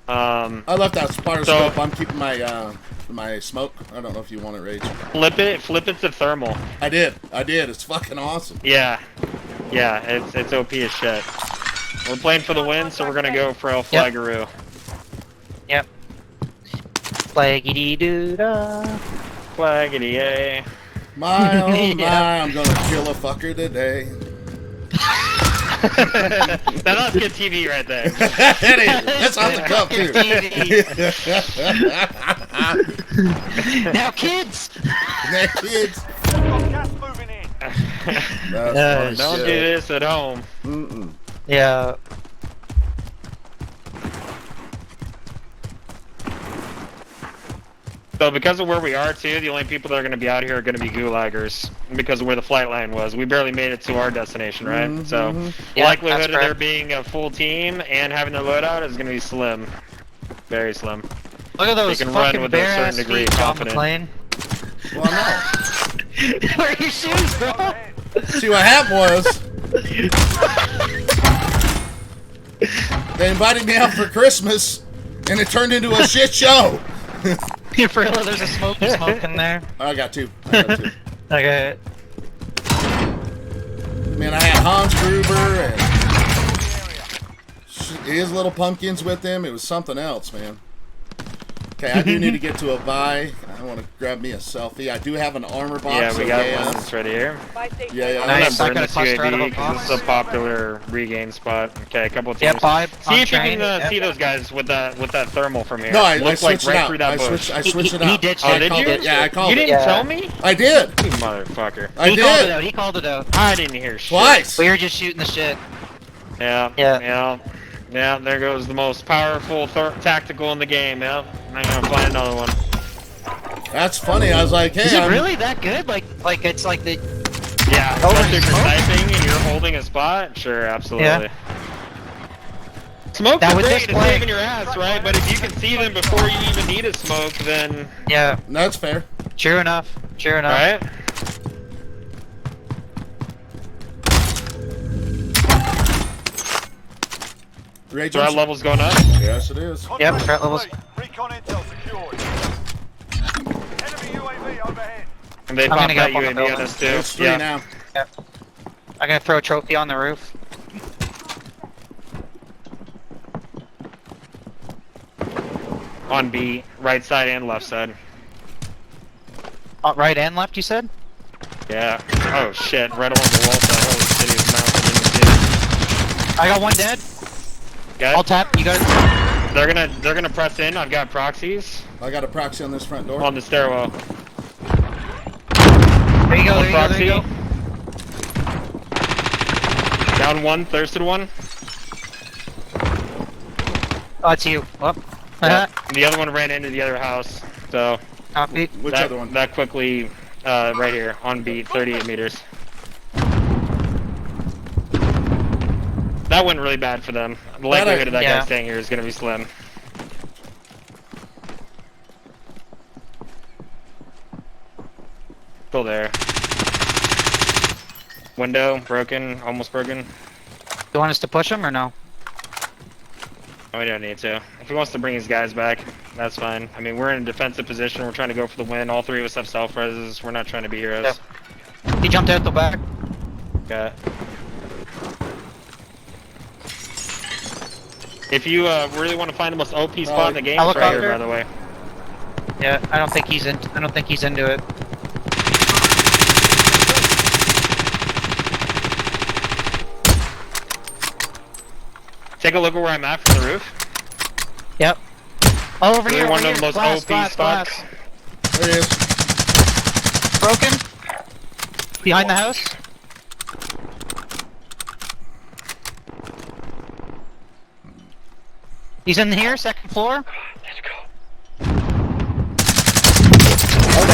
can. I left that spotter So- scope. I'm keeping my my smoke. I don't know if you want it, Rage. Flip it to thermal. I did. It's fucking awesome. Yeah. Yeah, it's OP as shit. We're playing for the win, so we're gonna go for El Yep. Flagaroo. Yep. Flaggity doo da. Flaggity A. My, oh my, Yeah. I'm gonna kill a fucker today. That's good TV right there. It is. That's on the cup, too. Now, kids. Next kids. Got gas moving in. That's funny Don't do shit. this at home. Mm-mm. Yeah. So because of where we are too, the only people that are going to be out here are going to be gulaggers because of where the flight line was. We barely made it to our destination, right? Mhm. So the Yeah, likelihood that's of there correct. being a full team and having their loadout is going to be slim. Very slim. Look at those They can run fucking with a bare certain ass degree feet, of John confidence. McClane. Well, no. Where are your shoes, bro? See, what happened was, they invited me out for Christmas, and it turned into a shit show. For real, there's a smoke in there. I got two. Okay. Man, I had Hans Gruber and his little pumpkins with him. It was something else, man. Okay, I do need to get to a buy. I want to grab me a selfie. I do have an armor box. Yeah, we got yeah. one that's right here. Buy station. Yeah, yeah. I'm Nice, gonna I burn got a this cluster out of UAV a because this is a popular regain spot. Okay, a couple of Yeah, teams. five. See if you train. can see those guys with that thermal from here. No, I Looks switched like it right out. through that bush. I switched it out. He ditched Oh, it. did called you? it. Yeah, I called You it. didn't Yeah. tell me? I did. You motherfucker. I He called it did. out. He called it out. I didn't hear shit. Twice. We were just shooting the shit. Yeah. Yeah, there goes the most powerful tactical in the game. Yeah, I'm gonna find another one. That's funny. I was like, hey, Is it I'm- really that good? Like it's like the. Yeah, Over especially if you're smoke? sniping and you're holding a spot. Sure, absolutely. Yeah. Smoke Now is with great. this It's play- saving your ass, right? But if you can see them before you even need a smoke, then Yeah. That's fair. True enough. True enough. right? Rage Threat level's going up. Yes, it is. Yep, threat levels. Recon intel secured. Enemy UAV overhead. And they I'm popped gonna that get up on the UAV on building. us too. It's three Yeah. now. I'm gonna throw a trophy on the roof. On B, right side and left side. Right and left, you said? Yeah. Oh shit! Right along the wall side. Holy shit! He was mounted in the city. I got one dead. Got I'll it? tap. You got it? They're gonna press in. I've got proxies I got a proxy on this front door. on the stairwell. There you go, On there you go, there you go. proxy. Down one, thirsted one. Oh, it's you. Oh. Yeah. The other one ran into the other house. So Copy. Which that, other one? that quickly, right here, on beat, 38 meters. That went really bad for them. The likelihood of that yeah. guy staying here is going to be slim. Still there. Window broken, almost broken. You want us to push him or no? We don't need to. If he wants to bring his guys back, that's fine. I mean, we're in a defensive position. We're trying to go for the win. All three of us have self-reses. We're not trying to be heroes. Yep. He jumped out the back. Okay. If you really want to find the most OP spot in the game, it's right here, Helicopter? by the way. Yeah, I don't think he's into it. Take a look at where I'm at from the roof. Yep. Oh, over Really here, one over of the here. most Glass, OP glass, spots. glass. There he is. Broken. Behind the house. He's in here, second floor. Oh,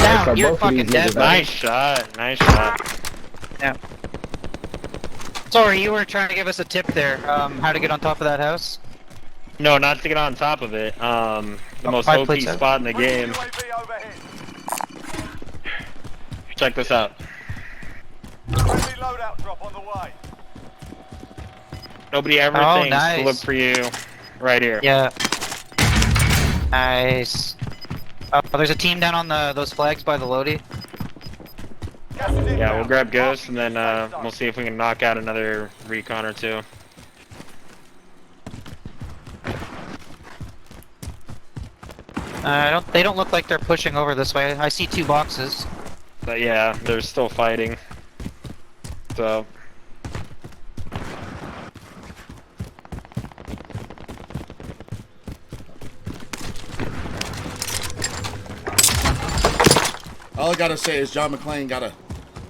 Down. so You're both of fucking these dead, niggas buddy. Nice shot. Nice shot. Yeah. Sorry, you were trying to give us a tip there. How to get on top of that house? No, not to get on top of it. The most five OP plates out. spot in the game. UAV overhead. Check this out. Friendly loadout drop on the way. Nobody ever Oh, thinks nice. to look for you right here. Yeah. Nice. Oh, there's a team down on those flags by the Lodi. Gas is inbound. Yeah, we'll grab Ghost and then we'll see if we can knock out another recon or two. They don't look like they're pushing over this way. I see two boxes. But yeah, they're still fighting. So All I gotta say is John McClane gotta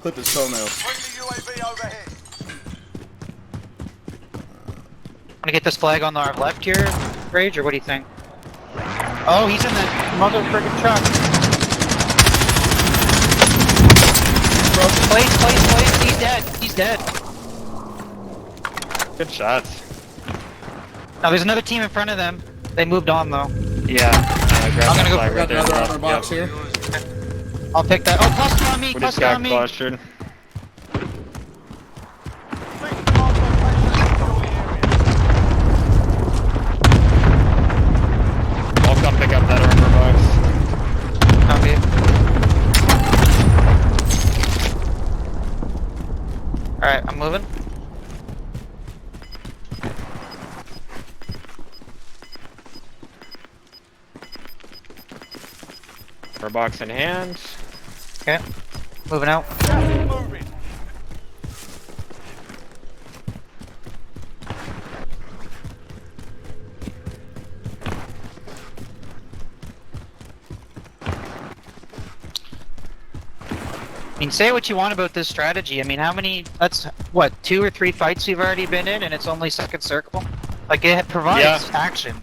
clip his toenails. Friendly UAV overhead. Wanna get this flag on our left here, Rage, or what do you think? Oh, he's in the mother friggin' truck. Place. He's dead. He's dead. good shots. Now there's another team in front of them. They moved on though. Yeah, grab I'm gonna that go flag We right got there. another as well. armor box Yep. here. I'll pick that. Oh, cluster on me. We just Cluster got on me. clustered. Six marked location. Secure the area. I'll come pick up that armor box. Copy. Alright, I'm moving. Armor box in hand. Okay. Moving out. Gas is moving. I mean, say what you want about this strategy. I mean, how many, that's, what, 2 or 3 fights we've already been in, and it's only second circle? Like, it provides Yeah. action.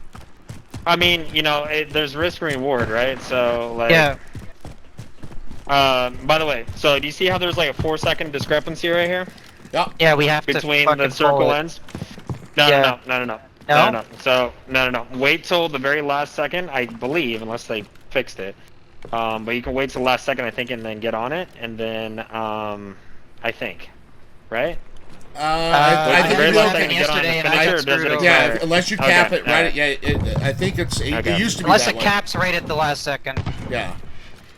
I mean, you know, there's risk and reward, right? So, like, Yeah. By the way, so do you see how there's like a 4-second discrepancy right here Yeah, we have between to the fucking circle follow it. ends? No, Yeah. no. So, no. Wait till the very last second, I believe, unless they fixed it. But you can wait till the last second, I think, and then get on it, and then, I think, right? I the think very you last do second okay. to get on the yesterday and I finisher, got or does it screwed over. Yeah, expire? unless you cap Okay, it right. alright. Yeah, I think it Okay. used to be Unless that it way. caps right at the last second. Yeah,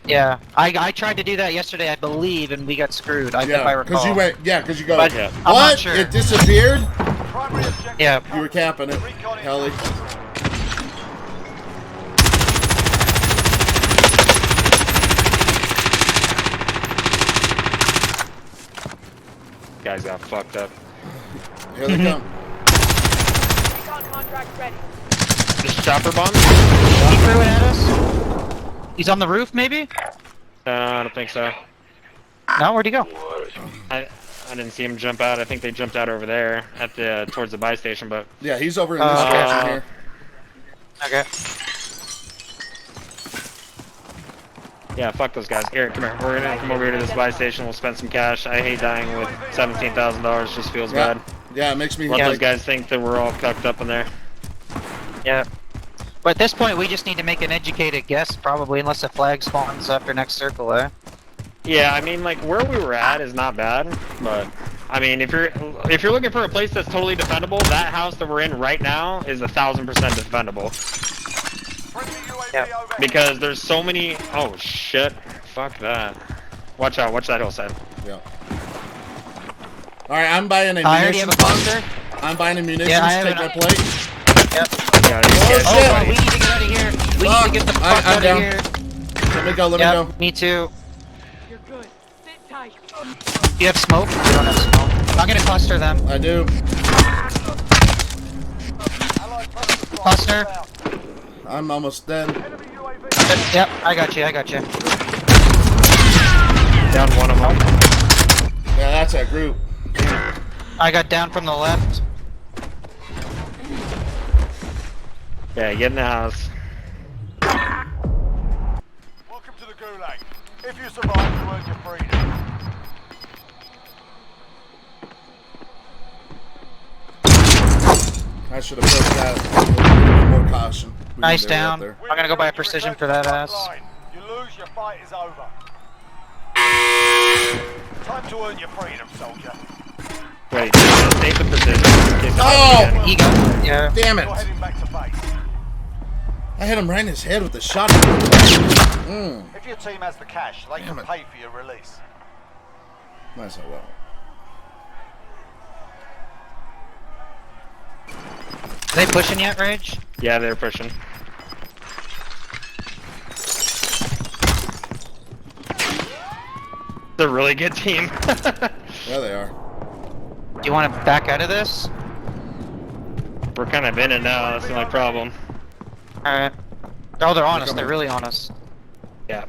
Yeah. I tried to do that yesterday, I believe, and we got screwed. If I yeah, recall. because you went. Yeah, because you go. But Yeah. I'm not What? sure. It disappeared? Primary objective. Yeah. You were capping it, Recon in Helly. Guys got fucked up. Here they come. Just chopper bomb? He threw it at us. He's on the roof, maybe? I don't think so. No, where'd he go? I didn't see him jump out. I think they jumped out over there at the towards the buy station. But Yeah, he's over in this Okay. direction here. Okay. yeah, fuck those guys. Here, come here. We're gonna come over here to this buy station. We'll spend some cash. I hate dying with $17,000. Just feels Yeah. bad. Yeah, it makes me Let like, those guys think that we're all cucked up in there. Yeah. But at this point, we just need to make an educated guess, probably, unless a flag spawns after next circle, eh? Yeah, I mean, like where we were at is not bad, but I mean, if you're looking for a place that's totally defendable, that house that we're in right now is 1,000% defendable. Friendly UAV Yep. overhead. Because there's so many. Oh shit! Fuck that. Watch out! Watch that hillside. yeah. All right, I'm buying a I already have munitions a cluster. box. I'm buying a munitions. Yeah, I have take an- my plate. Yep. Yeah, these guys Oh, Oh, shit. we need to get out of here. We need to get the Fuck. fuck I'm out down. of here. Let me go. Let me Yep, go. me too. You're good. Sit tight. You have smoke? You don't have smoke. I'm gonna cluster them. I do. Allied cluster Cluster. strike inbound. I'm almost dead. Enemy UAV. Yep, I got you, I got you. down one of them. Yeah, that's that group. I got down from the left. Yeah, get in the house. Welcome to the Gulag. If you survive, you earn your freedom. I should have put that with a little bit more caution. We Nice can do it down. out there. I'm gonna go buy a precision for that ass. You lose, your fight is over. Time to earn your freedom, soldier. Wait, save the precision. in case Oh! I forget. He got yeah. Damn it! You're heading back to base. I hit him right in his head with the shotgun. Mm. If your team has the cash, they Damn can it. pay for your release. Nice, I will. Are they pushing yet, Rage? Yeah, they're pushing. It's a really good team. There they are. Do you want to back out of this? We're kind of in it now. That's the only problem. Alright. Oh, they're on us. coming. They're really on us. Yeah.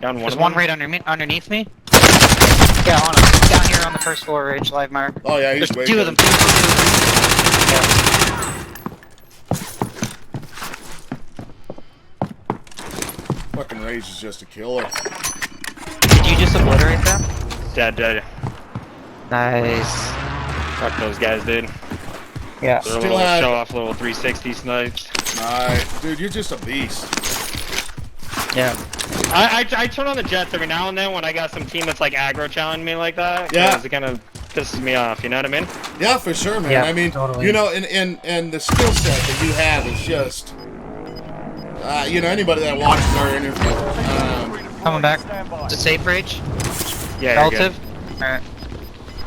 Down one. There's of one them. right underneath me. Yeah, on us. Down here on the first floor, Rage, live mark. Oh yeah, he's There's way two of good. them. Yeah. Fucking Rage is just a killer. Did you just obliterate them? Dead, dead. Nice. Fuck those guys, dude. Yeah. They're a Still little had- show off little 360 snipes. Alright, dude, you're just a beast. Yeah. I turn on the jets every now and then when I got some team that's like aggro challenging me like that. Yeah. 'Cause it kind of pisses me off, you know what I mean? Yeah, for sure, man. Yeah, I mean, totally. you know, and the skill set that you have is just, you know, anybody that watches our interview. Coming back. Stand by. Is it safe, Rage? Yeah, you're good. Relative? Alright.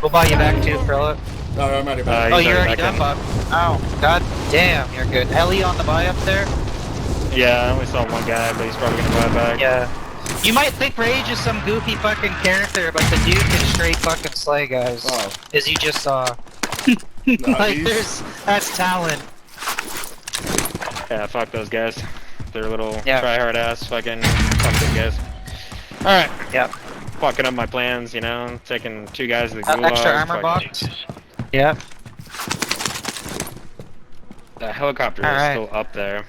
We'll buy you back too, Frilla. No, I'm already back. Oh, he's you're already back done, in. Bob. Oh, god damn, you're good. Ellie on the buy up there? Yeah, I only saw one guy, but he's probably gonna buy back. Yeah. You might think Rage is some goofy fucking character, but the dude can straight fucking slay guys. Oh. As you just saw. No, Like, he's- that's talent. Yeah, fuck those guys. They're little Yeah. try-hard ass fucking fuck those guys. Alright, Yep. fucking up my plans, you know, taking two guys to the gulag. Extra armor fucking- box? Yep. The helicopter is Alright. still up there.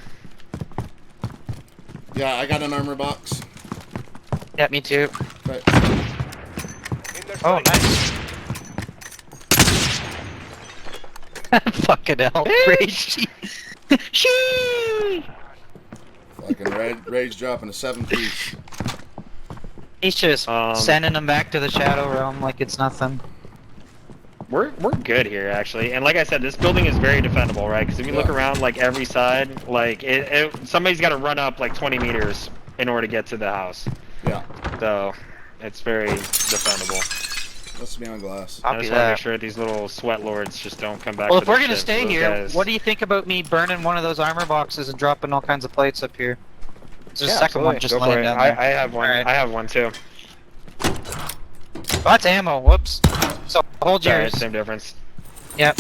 Yeah, I got an armor box. Yeah, me too. But In the Oh, safe. nice. Fucking hell. Rage. Shee! fucking Rage dropping a 7-piece. He's just sending them back to the Shadow Realm like it's nothing. We're good here actually, and like I said, this building is very defendable, right? Because if you look Yeah. around like every side, like somebody's got to run up like 20 meters in order to get to the house. Yeah, So it's very defendable. let's be on glass. I Copy just want to make that. sure these little sweat lords just don't come back. Well, to if we're the gonna ship, stay those here, guys- what do you think about me burning one of those armor boxes and dropping all kinds of plates up here? There's a Yeah, second one absolutely. just Go for laying it. down there. I have one. Alright. I have one too. Oh, that's ammo. Whoops. So hold Sorry, yours. same difference. Yep.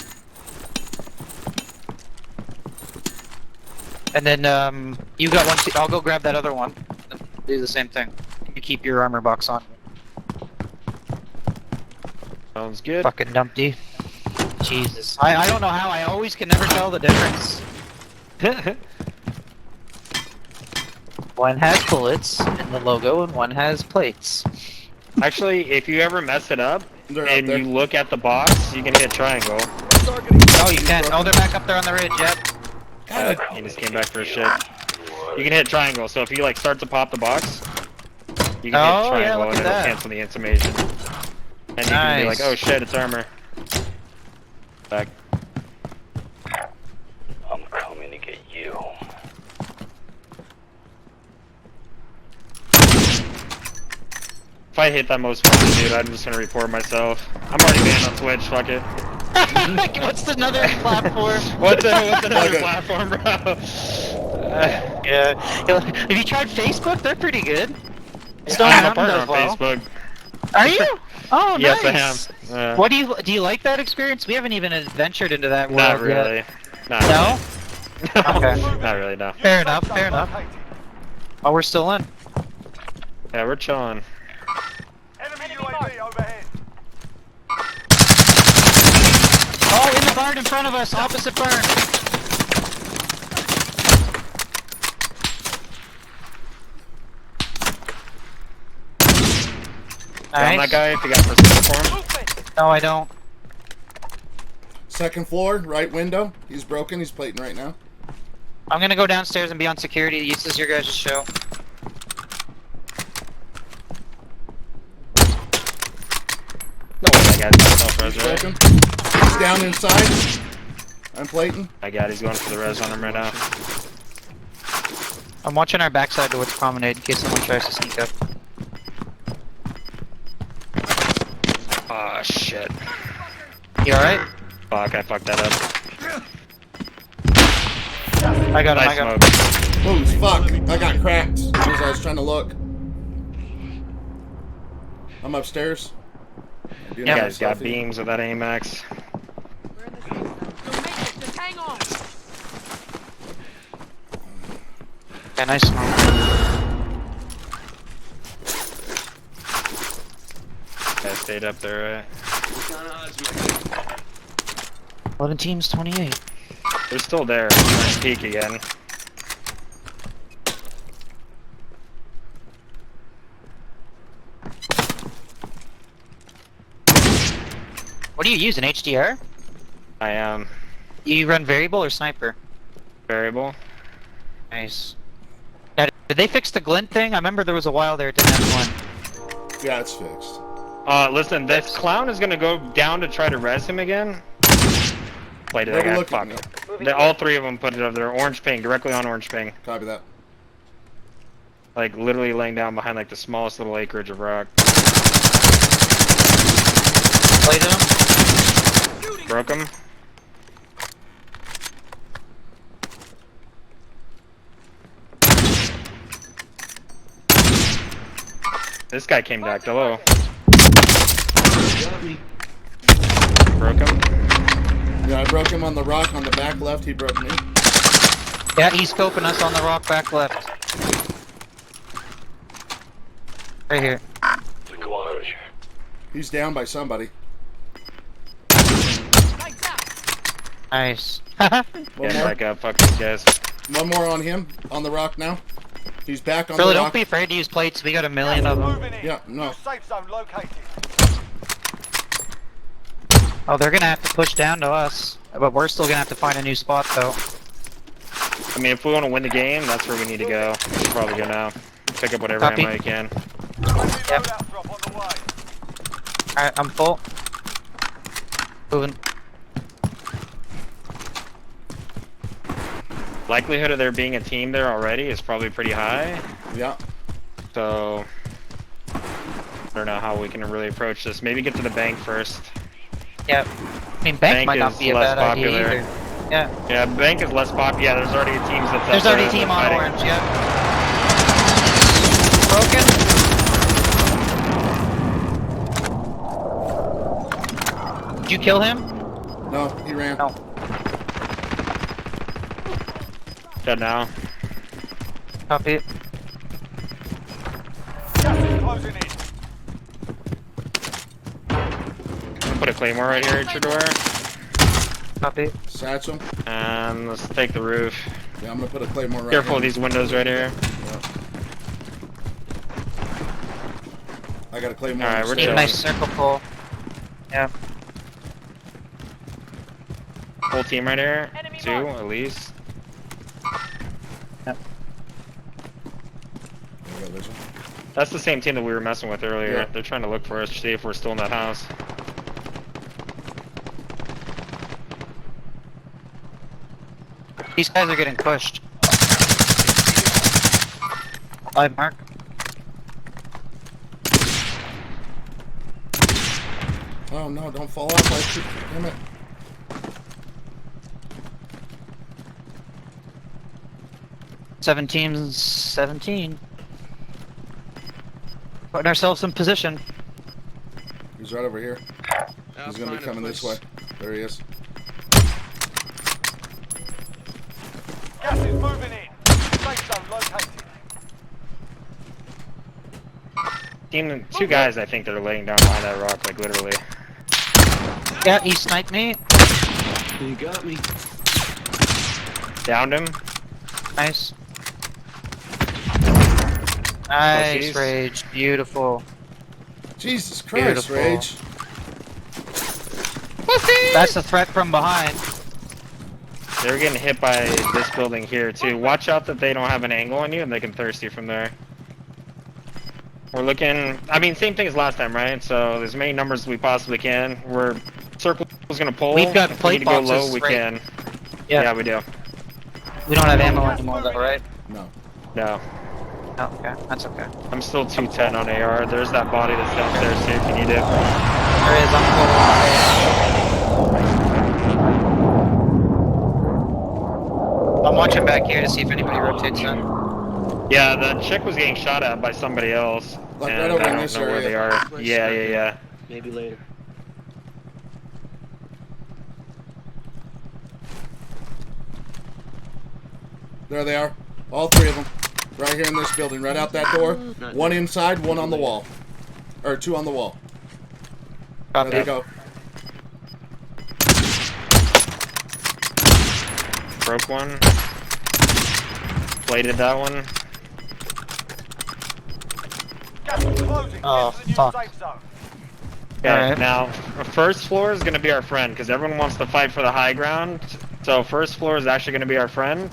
And then you got one too. I'll go grab that other one. Do the same thing. You keep your armor box on. Sounds good. Fucking dumpty. Jesus. I don't know how. I always can never tell the difference. One has bullets in the logo and one has plates. Actually, if you ever mess it up They're up and there. you look at the box, you can hit triangle. Oh, you can. Oh, they're back up there on the ridge. Yep. He just came back for a shit. You can hit triangle, so if you like start to pop the box, you can Oh, hit triangle yeah, look and at it'll that. cancel the information. And you can be like, Nice. oh shit, it's armor. Back. I'm coming to get you. If I hit that most wanted dude, I'm just gonna report myself. I'm already banned on Twitch, fuck it. What's another platform? What's another Okay. platform, bro? Yeah. Have you tried Facebook? They're pretty good. Stone I'm a Mountain partner does on well. Facebook. Are you? Oh, Yes, nice. I am. What do you like that experience? We haven't even ventured into that world Not yet. really. Not No? really. Okay. Not really, no. Fair enough, fair enough. Oh, we're still in. Yeah, we're chilling. Enemy UAV overhead. Oh, in the barn in front of us, opposite barn. Found that Nice. guy if you got precision for him. No, I don't. Second floor, right window. He's broken. He's plating right now. I'm gonna go downstairs and be on security. This is your guys' show. No way that guy's not self-res, He's right? broken. He's down inside. I'm plating. I got it, he's going for the res on him right now. I'm watching our backside towards promenade in case someone tries to sneak up. Aw, shit. You alright? Fuck, I fucked that up. I got him, Nice I got him. smoke. Holy fuck. I got cracked as I was trying to look. I'm upstairs. I do You not have guys got selfie. beams with that AMAX. We're in the safe zone. You'll make it. Just hang on. Yeah, nice smoke. I stayed up there, right? 11 teams, 28. They're still there. Trying to peek again. What do you use, an HDR? I am You run variable or sniper? variable. Nice. Now, did they fix the glint thing? I remember there was a while there it didn't have glint. Yeah, it's fixed. Listen, this clown is gonna go down to try to res him again. Played it Where we again. looking? Fuck. All three of them put it over there. Orange ping, directly on orange ping. Copy that. Like literally laying down behind like the smallest little acreage of rock. Played him? Broke him. This guy came back low. Broke him. Yeah, I broke him on the rock on the back left. He broke me. Yeah, he's scoping us on the rock back left. Right here. He's down by somebody. Nice. One Get more. back up, fuck these guys. One more on him. On the rock now. He's back on Really, the don't rock. be afraid to use plates. We got a million of them. Moving in. Yeah, no. New safe zone located. Oh, they're gonna have to push down to us. But we're still gonna have to find a new spot, though. I mean, if we want to win the game, that's where we need to go. We should probably go now. Pick up whatever Copy. ammo you can. Yep. Loadout drop on the way. Alright, I'm full. Moving. Likelihood of there being a team there already is probably pretty high. Yeah. So, I don't know how we can really approach this. Maybe get to the bank first. Yep. I mean, bank might not is be a less bad idea popular. either. Yeah. Yeah, bank is less popular. Yeah, there's already teams that's There's up already a there team on fighting. orange, yep. Broken. Did you kill him? No, he ran. No. Dead now. Copy. Gas is closing in. Put a claymore right here at your door. Copy. Satchel. And let's take the roof. Yeah, I'm gonna put a claymore right Careful here. of these windows right here. I got a claymore. All right, on we're the Need a chilling. nice circle pull. Yeah. Full team right here. Enemy 2 marked. at least. I got vision. That's the same team that we were messing with earlier. Yeah. They're trying to look for us to see if we're still in that house. These guys are getting pushed. 5 mark. Oh no, don't fall off. Damn it. Teams 17. Putting ourselves in position. He's right over here. He's gonna be coming this way. There he is. Gas is moving in. Safe zone located. Team, 2 guys I think that are laying down behind that rock, like literally. Yeah, he sniped me. You got me. Downed him. Nice. Nice, Pussies. Rage. Beautiful. Jesus Christ, Beautiful. Rage. That's the threat from behind. They're getting hit by this building here too. Watch out that they don't have an angle on you and they can thirst you from there. We're looking, I mean, same thing as last time, right? So as many numbers as we possibly can. We're circle's gonna pull. We've got If we plate need to go boxes low, we right- can. Yeah. Yeah, we do. We don't have ammo anymore though, right? No. No. Oh, okay. That's okay. I'm still 210 on AR. There's that body that's downstairs too if you need it. There is I'm watching back here to see if anybody rotates in. Yeah, the chick was getting shot at by somebody else. Like and right over I in don't this know where area. they are. Yeah. Maybe later. There they are. All 3 of them. Right here in this building. Right out that door. One inside, one on the wall. Or 2 on the wall. There Copy. they go. Broke one. Plated that one. Gas is closing. Oh, Get to the new fuck. safe zone. Okay, Alright. now first floor is gonna be our friend because everyone wants to fight for the high ground. So first floor is actually gonna be our friend.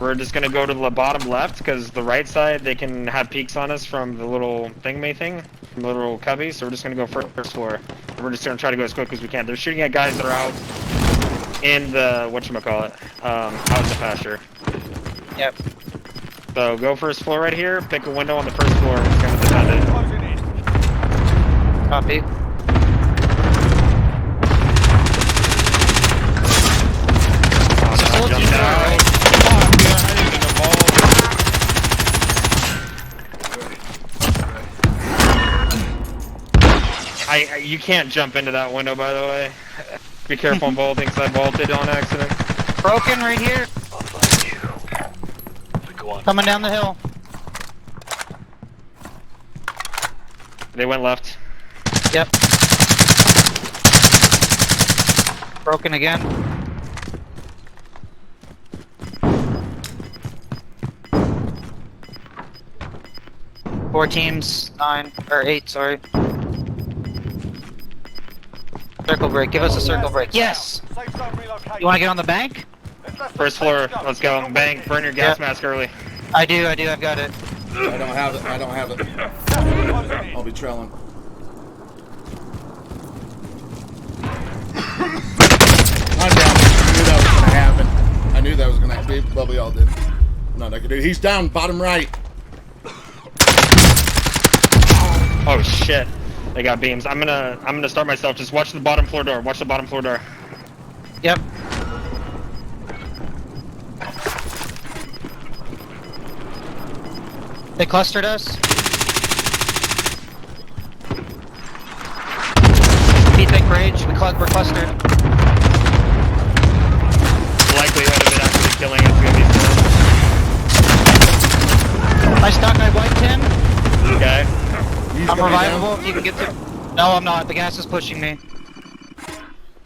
We're just gonna go to the bottom left because the right side they can have peeks on us from the little thingamay thing, from the little cubby. So we're just gonna go first floor. And we're just gonna try to go as quick as we can. They're shooting at guys that are out in the whatchamacallit, out in the pasture. Yep. So go first floor right here. Pick a window on the first floor. We're just gonna defend it. Closing in. Copy. Oh, no, I jumped out. Fuck, dude, I didn't even evolve. You can't jump into that window, by the way. Be careful on vaulting, because I vaulted on accident. Broken right here. I'll find you. We go on. Coming down the hill. They went left. Yep. Broken again. Four teams, 9 or 8, sorry. Circle break. Give us a circle break. Yes. Safe zone relocated. You want to get on the bank? Let's left First the floor, safe zone. let's go. Bang, burn your gas Yeah. mask early. I do. I've got it. I don't have it. I don't have it. Gas is closing in. I'll be trailing. I'm down. I knew that was gonna happen. I knew that was gonna happen. Well, we all did. Not I could do. He's down, bottom right. Oh shit. They got beams. I'm gonna start myself. Just watch the bottom floor door. Watch the bottom floor door. Yep. They clustered us. Think Rage. We're clustered. The likelihood of it actually killing us is gonna be slim. I stuck. I wiped him. Okay. He's I'm gonna be down. revivable. If you can get to. No, I'm not. The gas is pushing me.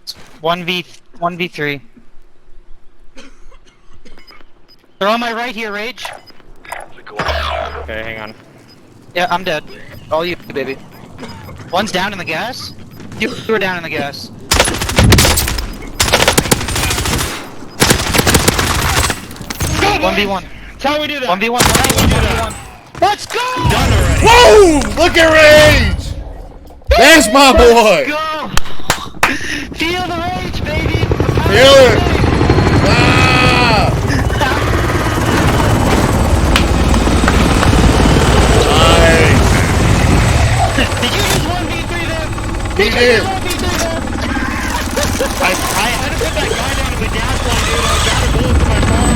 It's 1v3. They're on my right here, Rage. Okay, hang on. Yeah, I'm dead. All you, baby. One's down in the gas. You were down in the gas. One v one. That's how we do that. 1v1. 1v1. Let's go! Done already. Boom! Look at Rage! That's my boy! Go! Feel the rage, baby! Feel it! Ah! Nice! Did you use 1v3 there? He did! 1v3 there? I had to put that guy down in the gas line, dude. I got a bullet to my car.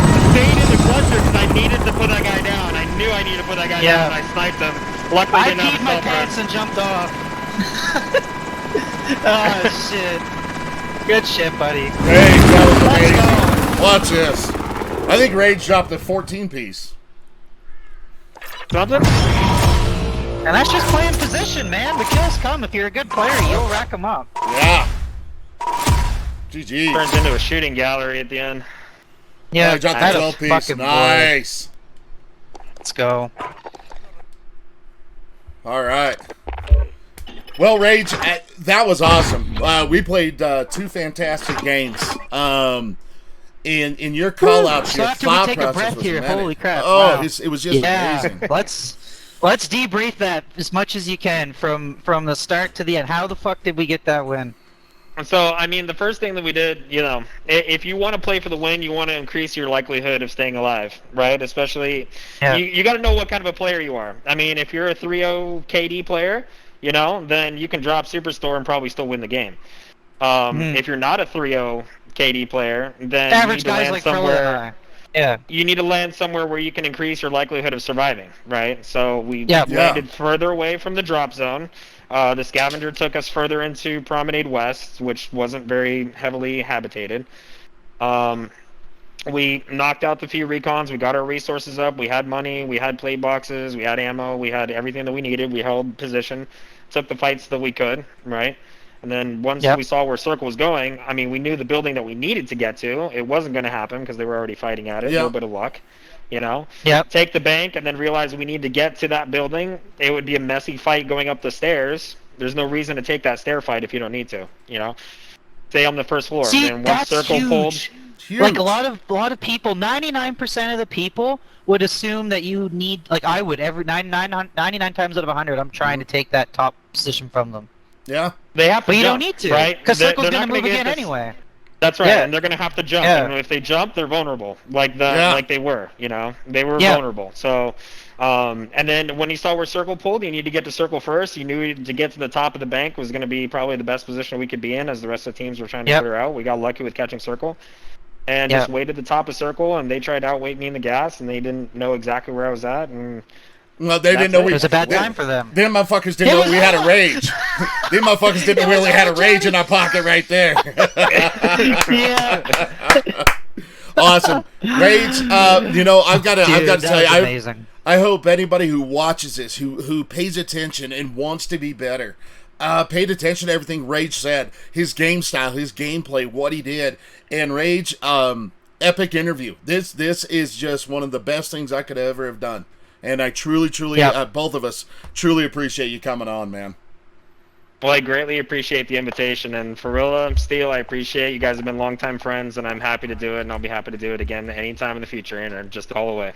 I stayed in the cluster because I needed to put that guy down. I knew I needed to put that guy down, and I sniped him. Luckily, I didn't have peed a my self-res. pants and jumped off. Oh shit. Good shit, buddy. Rage, that was Let's amazing. go. Watch this. I think Rage dropped a 14 piece. Something? And that's just playing position, man. The kills come. If you're a good player, you'll rack them up. Yeah. GG. Turns into a shooting gallery at the end. Yeah, I dropped the had a 12 piece. fucking boy. Nice. Let's go. All right. Well, Rage, that was awesome. We played 2 fantastic games. In your call-outs, So your after we thought take a process breath was here, manic. holy crap, Oh, wow. it was just amazing. Let's debrief that as much as you can from the start to the end. How the fuck did we get that win? So, I mean, the first thing that we did, you know, if you want to play for the win, you want to increase your likelihood of staying alive, right? Especially, you got to know what kind of a player you are. I mean, if you're a 3-0 KD player, you know, then you can drop Superstore and probably still win the game. If you're not a 3-0 KD player, then Average you need to guys land like somewhere. Yeah. You need to land somewhere where you can increase your likelihood of surviving, right? So we Yeah. landed further away from the drop zone. The scavenger took us further into Promenade West, which wasn't very heavily habitated. We knocked out the few recons. We got our resources up. We had money. We had play boxes. We had ammo. We had everything that we needed. We held position. Took the fights that we could, right? And then once we saw where Circle was going, I mean, we knew the building that we needed to get to. It wasn't going to happen because they were already fighting at it. A little bit of luck, you know? Take the bank and then realize we need to get to that building. It would be a messy fight going up the stairs. There's no reason to take that stair fight if you don't need to, you know? Stay on the first floor. See, and then once Circle pulled... Like a lot of people, 99% of the people would assume that you need, like I would, every 99 times out of 100, I'm trying to take that top position from them. Yeah. They have to But you jump, don't need to, right? because Circle's They're going not to move gonna get again this- anyway. That's right, Yeah. and they're going to have to jump. Yeah. And if they jump, they're vulnerable, like they were, you know? They were Yeah. vulnerable. So, and then when you saw where Circle pulled, you need to get to Circle first. You knew to get to the top of the bank was going to be probably the best position we could be in as the rest of the teams were trying to clear out. We got lucky with catching Circle. And just waited the top of Circle, and they tried to outweight me in the gas, and they didn't know exactly where I was at, and... Well, they didn't know It was a bad time for them. Them motherfuckers didn't know we had a Rage. Them motherfuckers didn't know we had a Rage in our pocket right there. Awesome. Rage, you know, I've got to tell you, amazing. I hope anybody who watches this, who pays attention and wants to be better, paid attention to everything Rage said, his game style, his gameplay, what he did, and Rage, epic interview. This is just one of the best things I could ever have done, and I truly, both of us truly appreciate you coming on, man. Well, I greatly appreciate the invitation, and Farilla, Steele, I appreciate you guys have been longtime friends, and I'm happy to do it, and I'll be happy to do it again anytime in the future, and just all away.